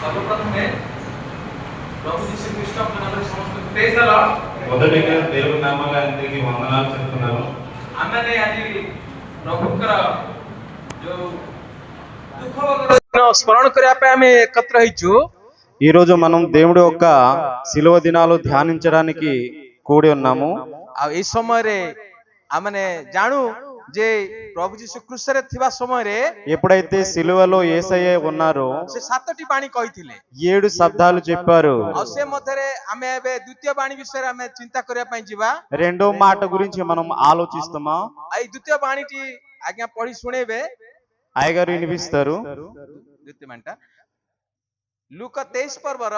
సర్వప్రథమే ప్రభు యేసుక్రీస్తు యొక్క నామములో సమస్త ప్రైజ్ ద లార్డ్. మొదటిగా దేవుని నామములో అందరికీ వందనాలు చెప్తున్నాను. हमने आज प्रभु का जो दुख वगैरह स्मरण करया पे हमें एकत्र हिचु. ఈ రోజు మనం దేవుడి యొక్క శిలువ దినాలు ధ్యానించడానికి కూడి ఉన్నాము. आ ए समय रे हमने जानू जे प्रभु यीशु क्रूस रे थिबा समय रे ఎప్పుడైతే శిలువలో యేసయ్య ఉన్నారో से सातटी बाणी कहिथिले 7 శబ్దాలు చెప్పారు. आ से मध्यरे हमें एबे द्वितीय बाणी विषय रे हमें चिंता करया पई जीवा. రెండో మాట గురించి మనం ఆలోచిస్తామా? आ द्वितीय बाणीटी आज्ञा पढी सुनेबे. అయ్యగారు వినిపిస్తారు. द्वितीय बाणीटा लूका 23 पर्वर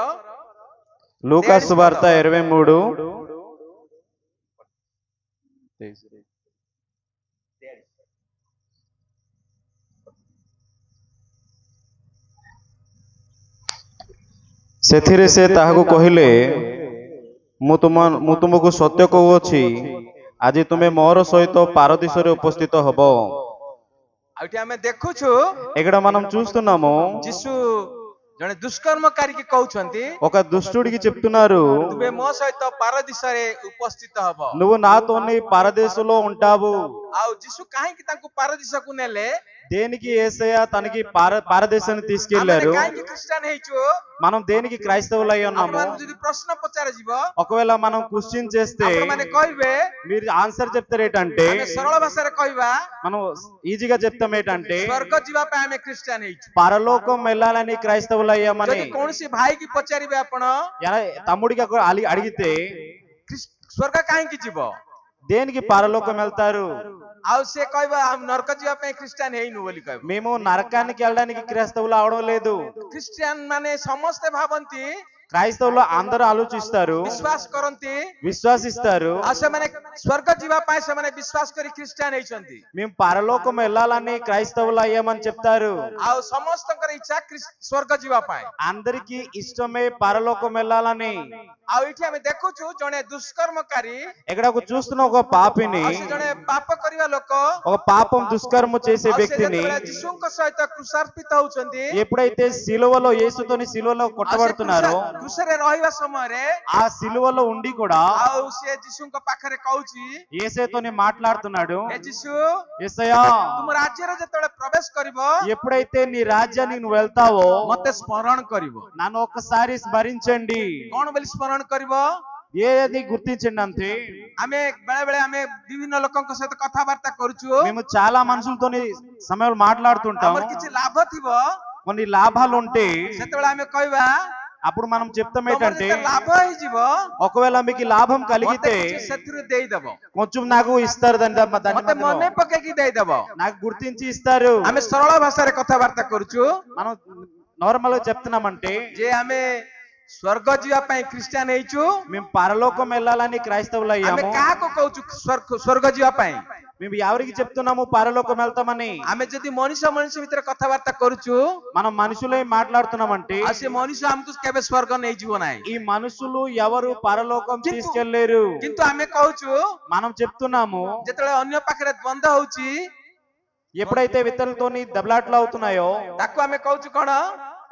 లూకా సువార్త 23 ସେଥିରେ ସେ ତାହାକୁ କହିଲେ, ମୁଁ ତୁମକୁ ସତ୍ୟ କହୁଅଛି, ଆଜି ତୁମେ ମୋର ସହିତ ପାରଦୀସରେ ଉପସ୍ଥିତ ହବ. ଆଉଠି ଆମେ ଦେଖୁଛୁ ఇక్కడ మనం చూస్తున్నాము ଯୀଶୁ ଜଣେ ଦୁଷ୍କର୍ମକାରୀ କି କହୁଛନ୍ତି ఒక దుష్టుడికి చెప్తున్నారు, ତୁମେ ମୋ ସହିତ ପାରଦୀସରେ ଉପସ୍ଥିତ ହବ. నువ్వు నాతోని పరదేశంలో ఉంటావు. ଆଉ ଯୀଶୁ କାହିଁକି ତାଙ୍କୁ ପାରଦୀସକୁ ନେଲେ? దేనికి యేసయ్య తనకి పరదేశాన్ని ଆମେ తీసుకెళ్లారు? କାହିଁକି ଖ୍ରୀଷ୍ଟିଆନ ହେଇଛୁ? మనం దేనికి క్రైస్తవులై ఉన్నాము? ଆପଣମାନଙ୍କୁ ଯଦି ପ୍ରଶ୍ନ ପଚରାଯିବ ఒకవేళ మనం క్వశ్చన్ చేస్తే ଆପଣମାନେ କହିବେ, మీరు ఆన్సర్ చెప్తారు ఏంటంటే, ଆମେ ସରଳ ଭାଷାରେ କହିବା మనం ఈజీగా చెప్తాం ఏంటంటే, ସ୍ୱର୍ଗ ଯିବା ପାଇଁ ଆମେ ଖ୍ରୀଷ୍ଟିଆନ ହେଇଛୁ. పరలోకం వెళ్ళాలని క్రైస్తవులయ్యామని. ଯଦି କୌଣସି ଭାଇ କି ପଚାରିବେ ଆପଣ తమ్ముడికి అడిగితే ସ୍ୱର୍ଗ କାହିଁକି ଯିବ? దేనికి పరలోకం వెళ్తారు? ଆଉ ସେ କହିବା ଆମେ ନରକ ଯିବା ପାଇଁ ଖ୍ରୀଷ୍ଟିଆନ ହେଇନୁ ବୋଲି କହିବ. మేము నరకానికి వెళ్ళడానికి క్రైస్తవులు అవడం లేదు. ଖ୍ରୀଷ୍ଟିଆନ ମାନେ ସମସ୍ତେ ଭାବନ୍ତି, క్రైస్తవులు అందరూ ఆలోచిస్తారు, ବିଶ୍ୱାସ କରନ୍ତି, విశ్వాసిస్తారు, ଆଉ ସେମାନେ ସ୍ୱର୍ଗ ଯିବା ପାଇଁ ସେମାନେ ବିଶ୍ୱାସ କରି ଖ୍ରୀଷ୍ଟିଆନ ହେଇଛନ୍ତି. మేము పరలోకం వెళ్ళాలని క్రైస్తవులు అయ్యామని చెప్తారు. ଆଉ ସମସ୍ତଙ୍କର ଇଚ୍ଛା ସ୍ୱର୍ଗ ଯିବା ପାଇଁ. అందరికి ఇష్టమే పరలోకం వెళ్ళాలని. ଆଉ ଏଠି ଆମେ ଦେଖୁଛୁ ଜଣେ ଦୁଷ୍କର୍ମକାରୀ, ఇక్కడ చూస్తున్న ఒక పాపిని, ଆଉ ସେ ଜଣେ ପାପ କରିବା ଲୋକ, ఒక పాపం దుష్కర్మ చేసే ଆଉ ସେ వ్యక్తిని ଯେତେବେଳେ ଯୀଶୁଙ୍କ ସହିତ କୃଷାର୍ପିତ ହଉଛନ୍ତି, ఎప్పుడైతే సిలువలో యేసుతోని సిలువలో కొట్టబడుతున్నారో, କୃଷରେ ରହିବା ସମୟରେ ఆ సిలువలో ఉండి కూడా ଆଉ ସେ ଯୀଶୁଙ୍କ ପାଖରେ କହୁଛି, యేసయ్యతోని మాట్లాడుతున్నాడు, ହେ ଯୀଶୁ యేసయ్యా ତୁମ ରାଜ୍ୟରେ ଯେତେବେଳେ ପ୍ରବେଶ କରିବ ఎప్పుడైతే నీ రాజ్యానికి నువ్వు వెళ్తావో ମତେ ସ୍ମରଣ କରିବ. నన్ను ఒక్కసారి స్మరించండి. କଣ ବୋଲି ସ୍ମରଣ କରିବ? ఏది గుర్తించండి అంతే. ଆମେ ବେଳେ ବେଳେ ଆମେ ବିଭିନ୍ନ ଲୋକଙ୍କ ସହିତ କଥାବାର୍ତ୍ତା କରୁଛୁ, మేము చాలా మనుషులతోని సమయంలో మాట్లాడుతుంటాం. ଆମର କିଛି ଲାଭ ଥିବ, కొన్ని లాభాలు ఉంటే ସେତେବେଳେ ଆମେ କହିବା అప్పుడు మనం చెప్తాం ତମର ఏంటంటే, ଯେତେ ଲାଭ ହେଇଯିବ ఒకవేళ మీకు లాభం ମତେ కలిగితే କିଛି ସେଥିରୁ ଦେଇଦବ, కొంచెం నాకు ఇస్తారు, దాని ମତେ మధ్యలో ମନେ ପକେଇକି ଦେଇଦବ. నాకు గుర్తించి ఇస్తారు. ଆମେ ସରଳ ଭାଷାରେ କଥାବାର୍ତ୍ତା କରୁଛୁ మనం నార్మల్ గా చెప్తున్నామంటే, ଯେ ଆମେ ସ୍ୱର୍ଗ ଯିବା ପାଇଁ ଖ୍ରୀଷ୍ଟିଆନ ହେଇଛୁ. మేము పరలోకం వెళ్ళాలని క్రైస్తవులు ଆମେ అయ్యాము. କାହାକୁ କହୁଛୁ ସ୍ୱର୍ଗ ଯିବା ପାଇଁ? మేము ఎవరికి చెప్తున్నాము పరలోకం వెళ్తామని? ଆମେ ଯଦି ମଣିଷ ଭିତରେ କଥାବାର୍ତ୍ତା କରୁଛୁ, మనం మనుషులే మాట్లాడుతున్నామంటే ଆଉ ସେ ମଣିଷ ଆମକୁ କେବେ ସ୍ୱର୍ଗ ନେଇଯିବ ନାହିଁ. ఈ మనుషులు ఎవరు పరలోకం କିନ୍ତୁ- తీసుకెళ్లేరు. କିନ୍ତୁ ଆମେ କହୁଛୁ మనం చెప్తున్నాము, ଯେତେବେଳେ ଅନ୍ୟ ପାଖରେ ଦ୍ୱନ୍ଦ ହଉଛି ఎప్పుడైతే విత్తలతోని దెబ్బలాట్లు అవుతున్నాయో ତାକୁ ଆମେ କହୁଛୁ କଣ?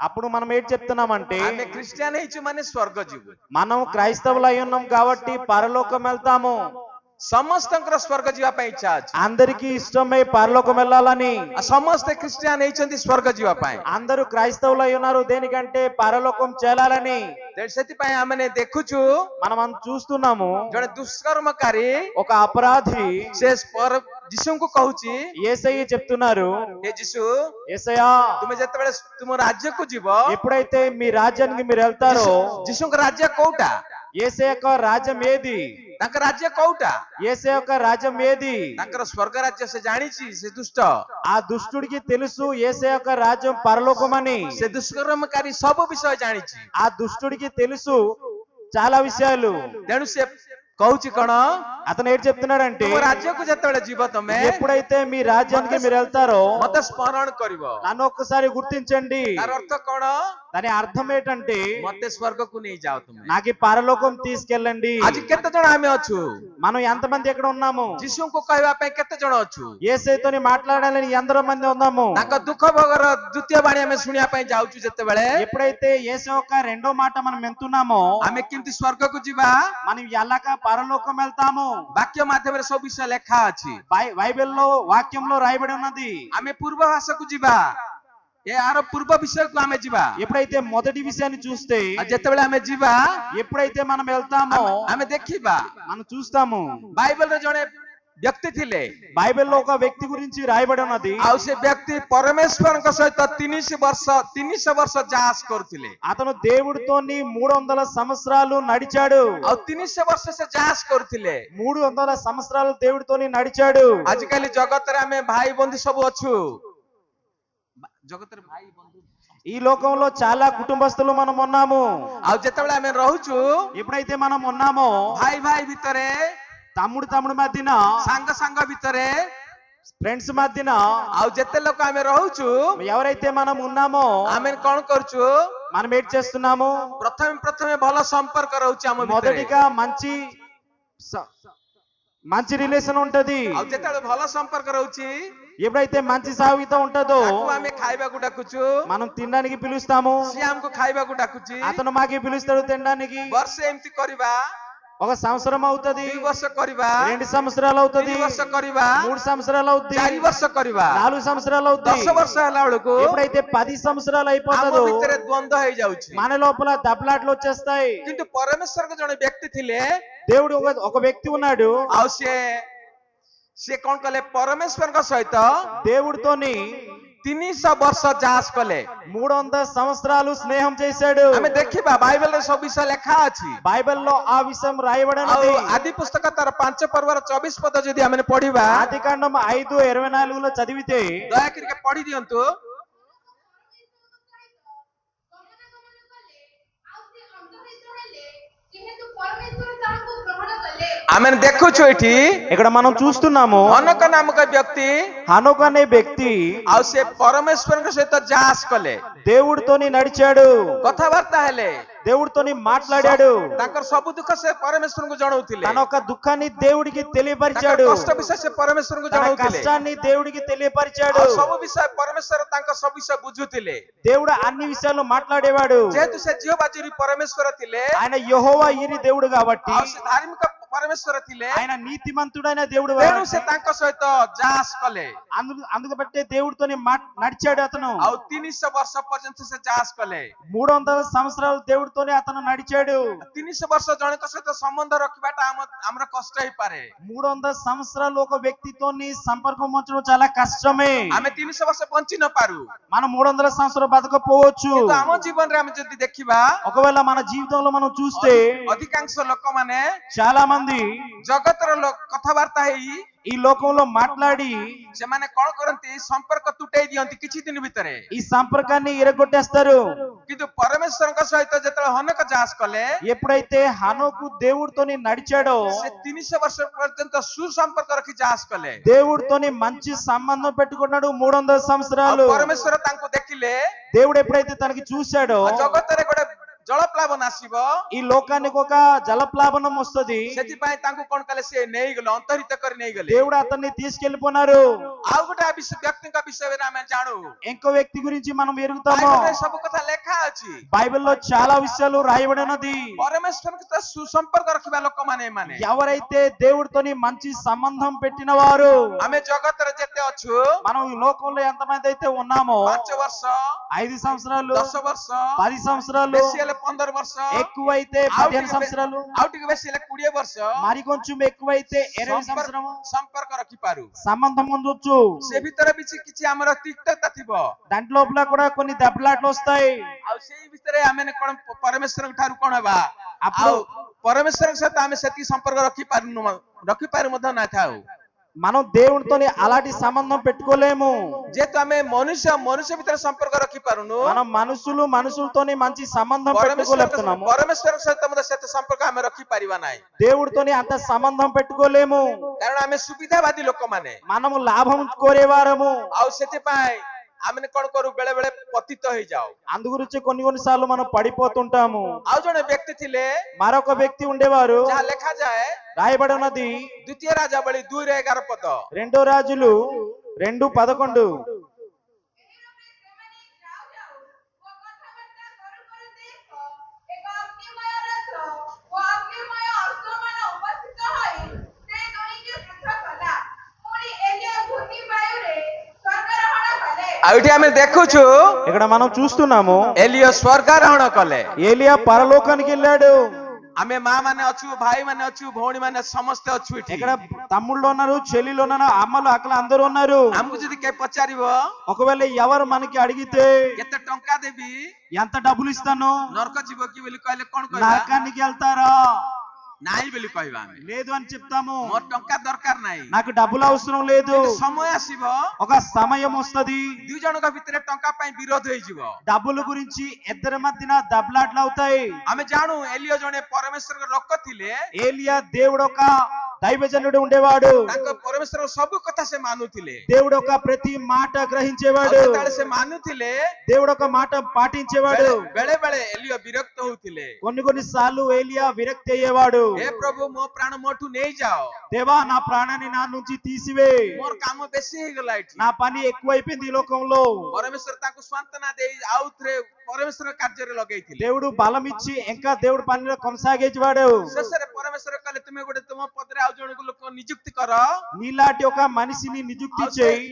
అప్పుడు మనం ఏంటి చెప్తున్నామంటే, ଆମେ ଖ୍ରୀଷ୍ଟିଆନ ହେଇଛୁ ମାନେ ସ୍ୱର୍ଗ ଯିବୁ. మనం క్రైస్తవులు అయి ఉన్నాం కాబట్టి పరలోకం వెళ్తాము. ସମସ୍ତଙ୍କର ସ୍ୱର୍ଗ ଯିବା ପାଇଁ ଇଚ୍ଛା ଅଛି. అందరికీ ఇష్టమే పరలోకం వెళ్ళాలని. ଆଉ ସମସ୍ତେ ଖ୍ରୀଷ୍ଟିଆନ ହେଇଛନ୍ତି ସ୍ୱର୍ଗ ଯିବା ପାଇଁ. అందరూ క్రైస్తవులు అయి ఉన్నారు దేనికంటే పరలోకం చేరాలని. ସେଥିପାଇଁ ଆମେ ଦେଖୁଛୁ మనం చూస్తున్నాము, ଜଣେ ଦୁଷ୍କର୍ମକାରୀ ఒక అపరాధి ସେ ଯୀଶୁଙ୍କୁ କହୁଛି, యేసయ్య చెప్తున్నారు, ହେ ଯୀଶୁ యేసయ్యా ତୁମେ ଯେତେବେଳେ ତୁମ ରାଜ୍ୟକୁ ଯିବ, ఎప్పుడైతే మీ రాజ్యానికి మీరు వెళ్తారో, ଯୀଶୁଙ୍କ ରାଜ୍ୟ କୋଉଟା? యేసయ్య యొక్క రాజ్యం ఏది? ତାଙ୍କ ରାଜ୍ୟ କୋଉଟା? యేసయ్య యొక్క రాజ్యం ఏది? ତାଙ୍କର ସ୍ୱର୍ଗ ରାଜ୍ୟ ସେ ଜାଣିଛି. ସେ ଦୁଷ୍ଟ, ఆ దుష్టుడికి తెలుసు యేసయ్య యొక్క రాజ్యం పరలోకమని. ସେ ଦୁଷ୍କର୍ମକାରୀ ସବୁ ବିଷୟ ଜାଣିଛି. ఆ దుష్టుడికి తెలుసు చాలా విషయాలు. ତେଣୁ ସେ କହୁଛି କଣ? అతను ఏంటి చెప్తున్నాడంటే, ତୁମ ରାଜ୍ୟକୁ ଯେତେବେଳେ ଯିବ ତମେ ఎప్పుడైతే మీ రాజ్యానికి మీరు వెళ్తారో ମତେ ସ୍ମରଣ କରିବ. నన్ను ఒక్కసారి గుర్తించండి. ତାର ଅର୍ଥ କଣ? దాని అర్థం ఏంటంటే मते स्वर्ग को नहीं जाओ तुम నాకు ఈ పరలోకం తీసుకెళ్ళండి. आज केते जण आमे अछु మనం ఎంతమంది ఎక్కడ ఉన్నాము? जीशु को कहवा पे केते जण अछु యేసయ్యతోని మాట్లాడాలని ఎందరో మంది ఉన్నాము. ताका दुख भोगर द्वितीय बाणी आमे सुनिया पे जाउछु जते बेले ఎప్పుడైతే యేసు యొక్క రెండో మాట మనం వింటున్నామో आमे किंतु स्वर्ग को जीवा మనం ఎలాగా పరలోకం వెళ్తాము? वाक्य माध्यम रे सब विषय लेखा अछि బైబిల్లో వాక్యంలో రాయబడి ఉన్నది. आमे पूर्व भाषा को जीवा ए आरो पूर्व विषय को आमे जीवा ఎప్పుడైతే మొదటి విషయాన్ని చూస్తే जते बेले आमे जीवा ఎప్పుడైతే మనం వెళ్తామో आमे देखिबा మనం చూస్తాము. बाइबल रे जणे व्यक्ति थिले బైబిల్లో ఒక వ్యక్తి గురించి రాయబడి ఉన్నది. आ से व्यक्ति परमेश्वर के सहित 300 वर्ष जास करथिले అతను దేవుడితోని 300 సంవత్సరాలు నడిచాడు. आ 300 वर्ष से जास करथिले 300 సంవత్సరాలు దేవుడితోని నడిచాడు. आजकल जगत रे आमे भाई बंधु सब अछु जगत रे भाई बंधु ఈ లోకంలో చాలా కుటుంబస్తులు మనం ఉన్నాము. आ जेतेबेले आमे रहूछु ఎప్పుడైతే మనం ఉన్నామో भाई भाई भितरे తమ్ముడు మధ్యన सांग सांग भितरे ఫ్రెండ్స్ మధ్యన आ जेते लोक आमे रहूछु ఎవరైతే మనం ఉన్నామో आमे कोन करछु మనం ఏం చేస్తున్నాము? प्रथम भलो संपर्क रहूछि आम भितरे మొదటిగా మంచి రిలేషన్ ఉంటది. आ जेतेबेले भलो संपर्क रहूछि ఎప్పుడైతే మంచి సాగుత ఉంటదో ताकू आमे खाइबा को डाकुछु మనం తినడానికి పిలుస్తాము. से हमको खाइबा को डाकुछि అతను మాకి పిలుస్తాడు తినడానికి. वर्ष एमती करबा ఒక సంవత్సరం అవుతది, 2 वर्ष करबा 2 సంవత్సరాలు అవుతది, 3 वर्ष करबा 3 సంవత్సరాలు అవుద్ది, 4 वर्ष करबा 4 సంవత్సరాలు అవుద్ది. 10 वर्ष होला बेलको ఎప్పుడైతే 10 సంవత్సరాలు आम అయిపోతుందో भितरे द्वंद्व हो जाउछि మన లోపల దెబ్బలాట్లు వచ్చేస్తాయి. किंतु परमेश्वर के जने व्यक्ति थिले దేవుడు ఒక వ్యక్తి ఉన్నాడు. आ से कोन कले परमेश्वर के सहित దేవుడితోని 300 वर्ष जास कले 300 సంవత్సరాలు స్నేహం చేశాడు. आमे देखिबा बाइबल रे सब विषय लेखा अछि బైబిల్లో ఆ విషయం రాయబడి आ ఉన్నది. आदि पुस्तक तार 5 पर्व 24 पद जदि आमे पढिबा ఆదికాండం 5:24లో చదివితే दया करके पढि दियंतु आमे देखुछु एठी ఇక్కడ మనం చూస్తున్నాము हनक नामक व्यक्ति హనోకు అనే వ్యక్తి आ से परमेश्वर के सहित जास कले దేవుడితోని నడిచాడు, कथावार्ता हेले దేవుడితోని మాట్లాడాడు. ताकर सब दुख से परमेश्वर को जणाउथिले తన యొక్క దుఃఖాన్ని దేవుడికి ताकर తెలియపరిచాడు, कष्ट विषय से परमेश्वर को తన जणाउथिले కష్టాన్ని దేవుడికి తెలియపరిచాడు. आ सब विषय परमेश्वर ताकर सब विषय बुझुथिले దేవుడు అన్ని విషయాలు మాట్లాడేవాడు. जेहेतु से जीवा जुरी परमेश्वर थिले ఆయన యెహోవా ఈరి దేవుడు కాబట్టి, आ से धार्मिक परमेश्वर थिले ఆయన నీతిమంతుడైన దేవుడు तेणु కాబట్టి, से ताकर सहित जास कले అందుకు బట్టే దేవుడితోని నడిచాడు అతను. आ 300 वर्ष पर्यंत से जास कले 300 సంవత్సరాలు దేవుడితోనే అతను నడిచాడు. 300 वर्ष जणक सहित संबंध रखबाटा हमरा कष्ट ही पारे 300 సంవత్సరాలు ఒక వ్యక్తితోని సంపర్కం ఉంచడం చాలా కష్టమే. आमे 300 वर्ष बंची न पारू మనం 300 సంవత్సరాలు బతకపోవచ్చు. किंतु आम जीवन रे आमे जदि देखिबा ఒకవేళ మన జీవితంలో మనం చూస్తే अधिकांश लोक माने చాలా మంది जगत रो कथावार्ता हेई ఈ లోకంలో మాట్లాడి से माने कोन करंती संपर्क तुटेई दियंती किछि दिन भितरे ఈ సంపర్కాన్ని ఇరగొట్టేస్తారు. किंतु परमेश्वर का सहित जतले हनक जास कले ఎప్పుడైతే హనోకు దేవుడితోని నడిచాడో से 300 वर्ष पर्यंत सुसंपर्क रखी जास कले దేవుడితోని మంచి సంబంధం పెట్టుకున్నాడు 300 సంవత్సరాలు. परमेश्वर तांको देखिले దేవుడు ఎప్పుడైతే తనకి చూశాడో जगत रे गोटे जलप्लावन आसीबो ఈ లోకానికి ఒక జలప్లావనం వస్తది. सेति पय तांको कोन कले से नेई गलो अंतरित कर नेई गले దేవుడు అతన్ని తీసుకెళ్లిపోనారు. आउ गोटे विषय व्यक्ति का विषय रे आमे जानु ఇంకో వ్యక్తి గురించి మనం ఎరుగుతాము. बाइबल रे सब कथा लेखा अछि బైబిల్లో చాలా విషయాలు రాయబడి ఉన్నది. परमेश्वर के साथ सुसंपर्क रखबा लोक माने माने ఎవరైతే దేవుడితోని మంచి సంబంధం పెట్టిన వారు, आमे जगत रे जेते अछु మనం ఈ లోకంలో ఎంతమంది అయితే ఉన్నామో 5 वर्ष 5 సంవత్సరాలు 10 वर्ष 10 సంవత్సరాలు बेसी हेले 15 वर्ष ఎక్కువైతే 15 సంవత్సరాలు आउटिक बेसी हेले 20 वर्ष మరి కొంచెం ఎక్కువైతే 20 సంవత్సరము संपर्क रखी पारू సంబంధం ఉండొచ్చు. से भीतर बिछि किछि हमर तिक्तता थिबो దాంట్లో లోపల కూడా కొన్ని దెబ్బలాట్లు వస్తాయి. आ सेही भितरे आमे कोन परमेश्वर ठारू कोन हेबा అప్పుడు परमेश्वर के साथ आमे सेति संपर्क रखी पारू मध ना थाउ మనం దేవుడితోని అలాంటి సంబంధం పెట్టుకోలేము. जेतु आमे मनुष्य भितर संपर्क रखी पारुनु మనం మనుషులతోని మంచి సంబంధం పెట్టుకోలేకపోతున్నాము. परमेश्वर के साथ मध सेति संपर्क आमे रखी पारिबा नाय దేవుడితోని అంత సంబంధం పెట్టుకోలేము. कारण आमे सुविधावादी लोक माने మనము లాభం కోరేవారము. आ सेति पाए ଆମେ କଣ କରୁ ବେଳେ ବେଳେ ପତିତ ହେଇଯାଉ। అందు గురించి కొన్నిసార్లు మనం పడిపోతుంటాము. ଆଉ ଜଣେ ବ୍ୟକ୍ତି ଥିଲେ మరొక వ్యక్తి ఉండేవారు, ଯାହା ଲେଖାଯାଏ రాయబడి ఉన్నది ଦ୍ୱିତୀୟ ରାଜାବଳୀ 2:11 పଦ। రెండో రాజులు 2:11. ଆଉ ଏଠି ଆମେ ଦେଖୁଛୁ ఇక్కడ మనం చూస్తున్నాము ଏଲିୟ ସ୍ୱର୍ଗାରୋହଣ କଲେ। ఏలియా పరలోకానికి వెళ్ళాడు. ଆମେ ମା ମାନେ ଅଛୁ, ଭାଇ ମାନେ ଅଛୁ, ଭଉଣୀ ମାନେ ସମସ୍ତେ ଅଛୁ ଏଠି। ఇక్కడ తమ్ముళ్ళు ఉన్నారు, చెల్లెలు ఉన్నారు, అమ్మలు అక్కలు అందరూ ఉన్నారు. ଆମକୁ ଯଦି କେହି పଚାରିବ ఒకవేళ ఎవరు మనకి అడిగితే କେତେ ଟଙ୍କା ଦେବି ఎంత డబ్బులు ఇస్తాను, ନରକ ଯିବ କି ବୋଲି କହିଲେ କଣ କହିବା? నరకానికి వెళ్తారా? ନାଇଁ ବୋଲି କହିବା ଆମେ। లేదు అని చెప్తాము. ମୋର ଟଙ୍କା ଦରକାର ନାହିଁ, నాకు డబ్బులు అవసరం లేదు. ସମୟ ଆସିବ ఒక సమయం వస్తది, ଦୁଇ ଜଣଙ୍କ ଭିତରେ ଟଙ୍କା ପାଇଁ ବିରୋଧ ହେଇଯିବ। డబ్బుల గురించి ఇద్దరి మధ్యన దెబ్బలాటలు అవుతాయి. ଆମେ ଜାଣୁ ଏଲିୟ ଜଣେ ପରମେଶ୍ୱରଙ୍କ ଲୋକ ଥିଲେ। ఏలియా దేవుడు ఒక దైవజనుడు ఉండేవాడు. ତାଙ୍କ ପରମେଶ୍ୱରଙ୍କ ସବୁ କଥା ସେ ମାନୁଥିଲେ। దేవుడు ఒక ప్రతి మాట ଆଉ గ్రహించేవాడు. ଯେତେବେଳେ ସେ ମାନୁଥିଲେ దేవుడు ఒక మాట పాటించేవాడు. ବେଳେ ବେଳେ ଏଲିୟ ବିରକ୍ତ ହଉଥିଲେ। కొన్ని సార్లు ఏలియా విరక్తి అయ్యేవాడు. ହେ ପ୍ରଭୁ ମୋ ପ୍ରାଣ ମୋଠୁ ନେଇଯାଅ, దేవా నా ప్రాణాన్ని నా నుంచి తీసివే, ମୋର କାମ ବେଶୀ ହେଇଗଲା ଏଠି। నా పని ఎక్కువైపోయింది ఈ లోకంలో. ପରମେଶ୍ୱର ତାଙ୍କୁ ସାନ୍ତ୍ୱନା ଦେଇ ଆଉଥରେ ପରମେଶ୍ୱର କାର୍ଯ୍ୟରେ ଲଗେଇଥିଲେ। దేవుడు బలం ఇచ్చి ఇంకా దేవుడు పనిలో కొనసాగించేవాడు. ଶେଷରେ ପରମେଶ୍ୱର କହିଲେ ତୁମେ ଗୋଟେ ତୁମ ପଦରେ ଆଉ ଜଣକୁ ଲୋକ ନିଯୁକ୍ତି କର। నీలాంటి ఒక మనిషిని నియుక్తి ଆଉ చేయి.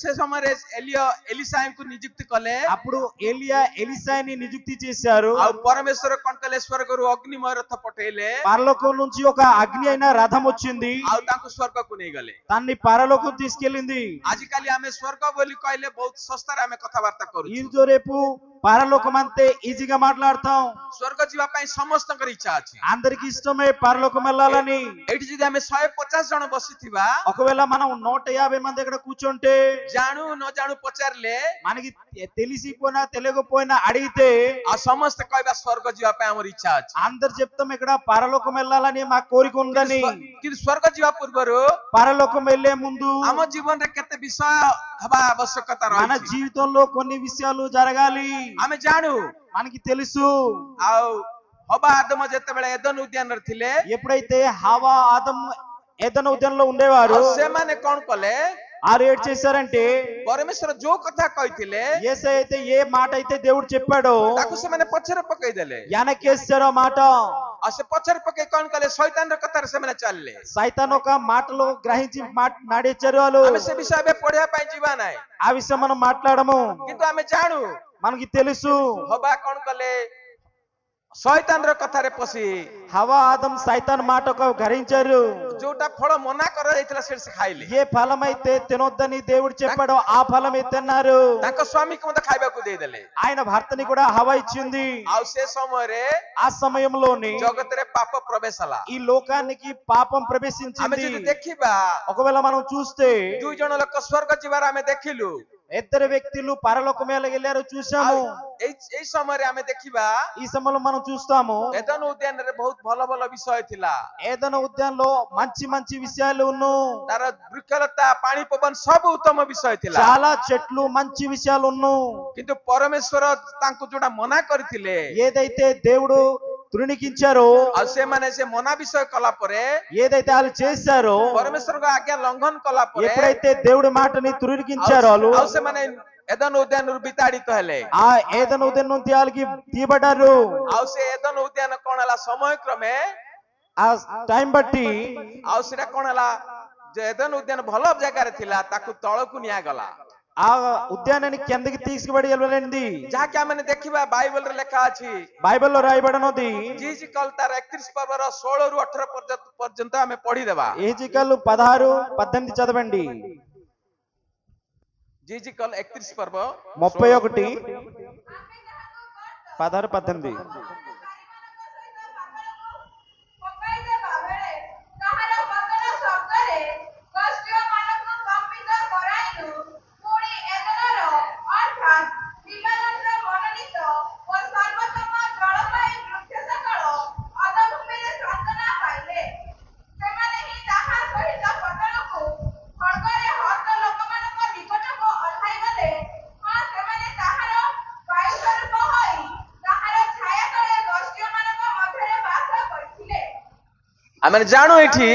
ସେ ସମୟରେ ଏଲିୟ ଏଲିସାଙ୍କୁ ନିଯୁକ୍ତି କଲେ। అప్పుడు ఏలియా ఎలీషాని నియుక్తి చేశారు. ଆଉ ପରମେଶ୍ୱର କଣ କଲେ? ସ୍ୱର୍ଗରୁ ଅଗ୍ନିମୟ ରଥ ପଠେଇଲେ। పరలోకం నుంచి ఒక అగ్ని అయిన రథం వచ్చింది, ଆଉ ତାଙ୍କୁ ସ୍ୱର୍ଗକୁ ନେଇଗଲେ। దాన్ని పరలోకం తీసుకెళ్ళింది. ଆଜିକାଲି ଆମେ ସ୍ୱର୍ଗ ବୋଲି କହିଲେ ବହୁତ ଶସ୍ତାରେ ଆମେ କଥାବାର୍ତ୍ତା କରୁଛୁ। ఈ రోజు రేపు పరలోకం అంతే ఈజీగా మాట్లాడతాం. ସ୍ୱର୍ଗ ଯିବା ପାଇଁ ସମସ୍ତଙ୍କର ଇଚ୍ଛା ଅଛି। అందరికి ఇష్టమే పరలోకం వెళ్ళాలని. ଏଇଠି ଯଦି ଆମେ 150 ଜଣ ବସିଥିବା, ఒకవేళ మనం 150 మంది ఇక్కడ కూర్చుంటే, ଜାଣୁ ନ ଜାଣୁ ପଚାରିଲେ మనకి తెలిసిపోయినా తెలియకపోయినా అడిగితే ଆଉ ସମସ୍ତେ କହିବା ସ୍ୱର୍ଗ ଯିବା ପାଇଁ ଆମର ଇଚ୍ଛା ଅଛି। అందరు చెప్తాం ఇక్కడ పరలోకం వెళ్ళాలని మా కోరిక ఉందని. କିନ୍ତୁ ସ୍ୱର୍ଗ ଯିବା ପୂର୍ବରୁ పరలోకం వెళ్లే ముందు ଆମ ଜୀବନରେ କେତେ ବିଷୟ ହେବା ଆବଶ୍ୟକତା మన ରହିଛି। జీవితంలో కొన్ని విషయాలు జరగాలి. ଆମେ ଜାଣୁ మనకి తెలుసు. ଆଉ ହବା ଆଦମ ଯେତେବେଳେ ଏଦନ ଉଦ୍ୟାନରେ ଥିଲେ, ఎప్పుడైతే హవా ఆదము ఏదెను ఉద్యానంలో ఉండేవారు, ଆଉ ସେମାନେ କଣ କଲେ? ఆరు ఏడు చేశారంటే ପରମେଶ୍ୱର ଯୋଉ କଥା କହିଥିଲେ యేసయ్య అయితే ఏ మాట అయితే దేవుడు చెప్పాడో ତାକୁ ସେମାନେ ପଛରେ ପକେଇଦେଲେ। వెనకేశారు ఆ మాట. ଆଉ ସେ ପଛରେ ପକେଇ କଣ କଲେ? ଶୈତାନର କଥାରେ ସେମାନେ ଚାଲିଲେ। సైతాన్ ఒక మాటలో గ్రహించి నాడేచ్చారు వాళ్ళు. ଆମେ ସେ ବିଷୟ ଏବେ ପଢିବା ପାଇଁ ଯିବା ନାହିଁ, ఆ విషయం మనం మాట్లాడము. କିନ୍ତୁ ଆମେ ଜାଣୁ మనకి తెలుసు ହବା କଣ କଲେ? ଶୈତାନର କଥାରେ ପଶି హవా ఆదం సైతాన్ మాట గ్రహించారు. ଯୋଉଟା ଫଳ ମନା କରାଯାଇଥିଲା ସେ ଖାଇଲେ। ఏ ఫలం అయితే తినొద్దని దేవుడు చెప్పాడో ఆ ఫలం తిన్నారు. ତାଙ୍କ ସ୍ୱାମୀକୁ ମଧ୍ୟ ଖାଇବାକୁ ଦେଇଦେଲେ। ఆయన భర్తని కూడా హవా ఇచ్చింది. ଆଉ ସେ ସମୟରେ ఆ సమయంలోని ଜଗତରେ ପାପ ପ୍ରବେଶ ହେଲା। ఈ లోకానికి పాపం ଆମେ ప్రవేశించింది. ଯଦି ଦେଖିବା, ఒకవేళ మనం చూస్తే 2 ଜଣ ଲୋକ ସ୍ୱର୍ଗ ଯିବାର ଆମେ ଦେଖିଲୁ। ఇద్దరు వ్యక్తులు పరలోకం వెళ్ళారు చూసాము. ଏଇ ସମୟରେ ଆମେ ଦେଖିବା, ఈ సమయంలో మనం చూస్తాము ଏଦନ ଉଦ୍ୟାନରେ ବହୁତ ଭଲ ଭଲ ବିଷୟ ଥିଲା। ఏదైనా ఉద్యానంలో మంచి మంచి విషయాలు ఉన్నాయి. ତାର ବୃକ୍ଷଲତା, ପାଣି ପବନ ସବୁ ଉତ୍ତମ ବିଷୟ ଥିଲା। చాలా చెట్లు మంచి విషయాలు ఉన్నాయి. କିନ୍ତୁ ପରମେଶ୍ୱର ତାଙ୍କୁ ଯୋଉଟା ମନା କରିଥିଲେ, ఏదైతే దేవుడు తృణీకించారో, ଆଉ ସେମାନେ ସେ ମନା ବିଷୟ କଲା ପରେ, ఏదైతే వాళ్ళు చేశారో, ପରମେଶ୍ୱରଙ୍କ ଆଜ୍ଞା ଲଙ୍ଘନ କଲା ପରେ, ఎప్పుడైతే దేవుడి మాటని తృణీకించారో వాళ్ళు ଆଉ ସେମାନେ ଏଦନ ଉଦ୍ୟାନରୁ ବିତାଡ଼ିତ ହେଲେ। ఆ ఏదైనా ఉద్యానం నుంచి వాళ్ళకి తీయబడ్డారు. ଆଉ ସେ ଏଦନ ଉଦ୍ୟାନ କଣ ହେଲା? ସମୟ କ୍ରମେ ఆ టైం బట్టి ଆଉ ସେଟା କଣ ହେଲା? ଯେ ଏଦନ ଉଦ୍ୟାନ ଭଲ ଜାଗାରେ ଥିଲା, ତାକୁ ତଳକୁ ନିଆଗଲା। ఆ ఉద్యానానికి కిందకి తీసుకుబడి వెళ్ళండి. ଯାହାକି ଆମେ ଦେଖିବା ବାଇବଲରେ ଲେଖା ଅଛି। బైబిల్లో రాయబడినది ଜିଜିକଲ ତାର 31 ପର୍ବର 16 ରୁ 18 ପର୍ଯ୍ୟନ୍ତ ଆମେ ପଢିଦେବା। ఏజికల్ 16, 18 చదవండి. ଜିଜିକଲ 31 ପର୍ବ 31, 16, 18. ଆମେ ଜାଣୁ ଏଠି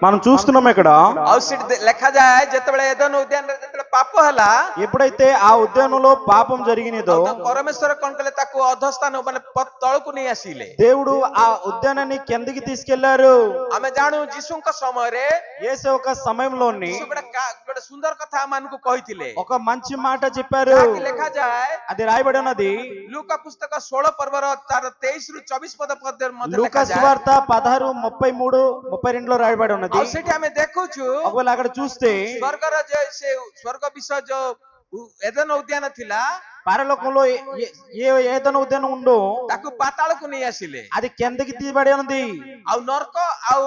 మనం చూస్తున్నాం ఇక్కడ ଆଉ ସେଠି ଲେଖାଯାଏ ଯେତେବେଳେ ଏଦେନ ଉଦ୍ୟାନରେ ଯେତେବେଳେ ପାପ ହେଲା ఎప్పుడైతే ఆ ఉద్యానంలో పాపం జరిగినదో ଆଉ ତ పరమేଶ୍ୱର କଣ କଲେ ତାକୁ ଅଧସ୍ଥାନ ମାନେ ତଳକୁ ନେଇ ଆସିଲେ దేవుడు ఆ ఉద్యానాన్ని కిందకి తీసుకెళ్లారు ଆମେ ଜାଣୁ ଯୀଶୁଙ୍କ ସମୟରେ యేసు ఒక సమయంలోని ଯୀଶୁ ଗୋଟେ ସୁନ୍ଦର କଥା ଆମମାନଙ୍କୁ କହିଥିଲେ ఒక మంచి మాట చెప్పారు ଯାହାକି ଲେଖାଯାଏ అది రాయబడి ఉన్నది ଲୁକା ପୁସ୍ତକ 16 ପର୍ବର ତାର 23 ରୁ 24 ପଦ ମଧ୍ୟ లూకా ଲେଖାଯାଏ సువార్త 16 33 32 లో రాయబడి ఉన్నది ଆଉ ସେଠି ଆମେ ଦେଖୁଛୁ ఒకవేళ అక్కడ చూస్తే ସ୍ୱର୍ଗର ଯେ ସେ ସ୍ୱର୍ଗ ବିଷୟ ଯୋଉ ଏଦେନ ଉଦ୍ୟାନ ଥିଲା పరలోకంలో ఏదైనా ఉద్యానం ఉందో ତାକୁ ପାତାଳକୁ ନେଇ ଆସିଲେ అది కిందకి తీయబడి ఉన్నది ଆଉ ନର୍କ ଆଉ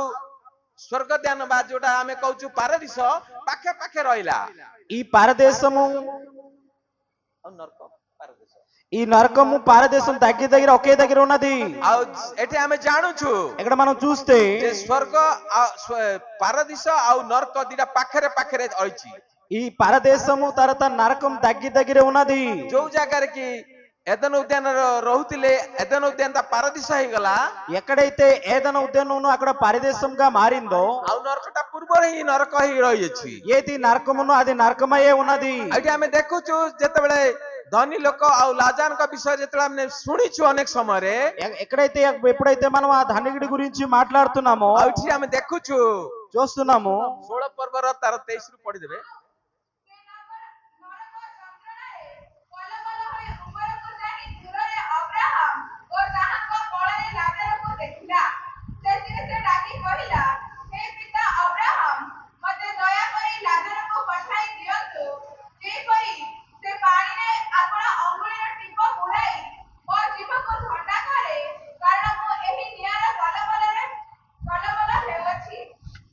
ସ୍ୱର୍ଗ ଧ୍ୟାନ ବା ଯୋଉଟା ଆମେ କହୁଛୁ ପାରଦିଶ ପାଖେ ପାଖେ ରହିଲା ఈ పరదేశము ଆଉ ନର୍କ ପାରଦିଶ ఈ నరకము పారదేశం దగ్గర ఒకే దగ్గర ఉన్నది ଆଉ ଏଠି ଆମେ ଜାଣୁଛୁ ఇక్కడ మనం చూస్తే ଯେ ସ୍ୱର୍ଗ ପାରଦିଶ ଆଉ ନର୍କ ଦିଟା ପାଖରେ ପାଖରେ ରହିଛି ఈ పరదేశము తర్వాత నరకం దగ్గర ఉన్నది ଯୋଉ ଜାଗାରେ କି ଏଦେନ ଉଦ୍ୟାନ ରହୁଥିଲେ ଏଦେନ ଉଦ୍ୟାନ ତା ପାରଦିଶ ହେଇଗଲା ఎక్కడైతే ఏదైనా ఉద్యానం అక్కడ పరదేశంగా మారిందో ଆଉ ନରକଟା ପୂର୍ବରୁ ହିଁ ନରକ ହେଇ ରହିଅଛି ఏది నరకమునో అది నరకమయే ఉన్నది ଏଠି ଆମେ ଦେଖୁଛୁ ଯେତେବେଳେ ଧନୀ ଲୋକ ଆଉ ଲାଜାରଙ୍କ ବିଷୟ ଯେତେବେଳେ ଆମେ ଶୁଣିଛୁ ଅନେକ ସମୟରେ ఎక్కడైతే ఎప్పుడైతే మనం ఆ ధనికుడి గురించి మాట్లాడుతున్నామో ଆଉ ଏଠି ଆମେ ଦେଖୁଛୁ చూస్తున్నాము 16 ପର୍ବର ତାର 23 ରୁ ପଢିଦେବେ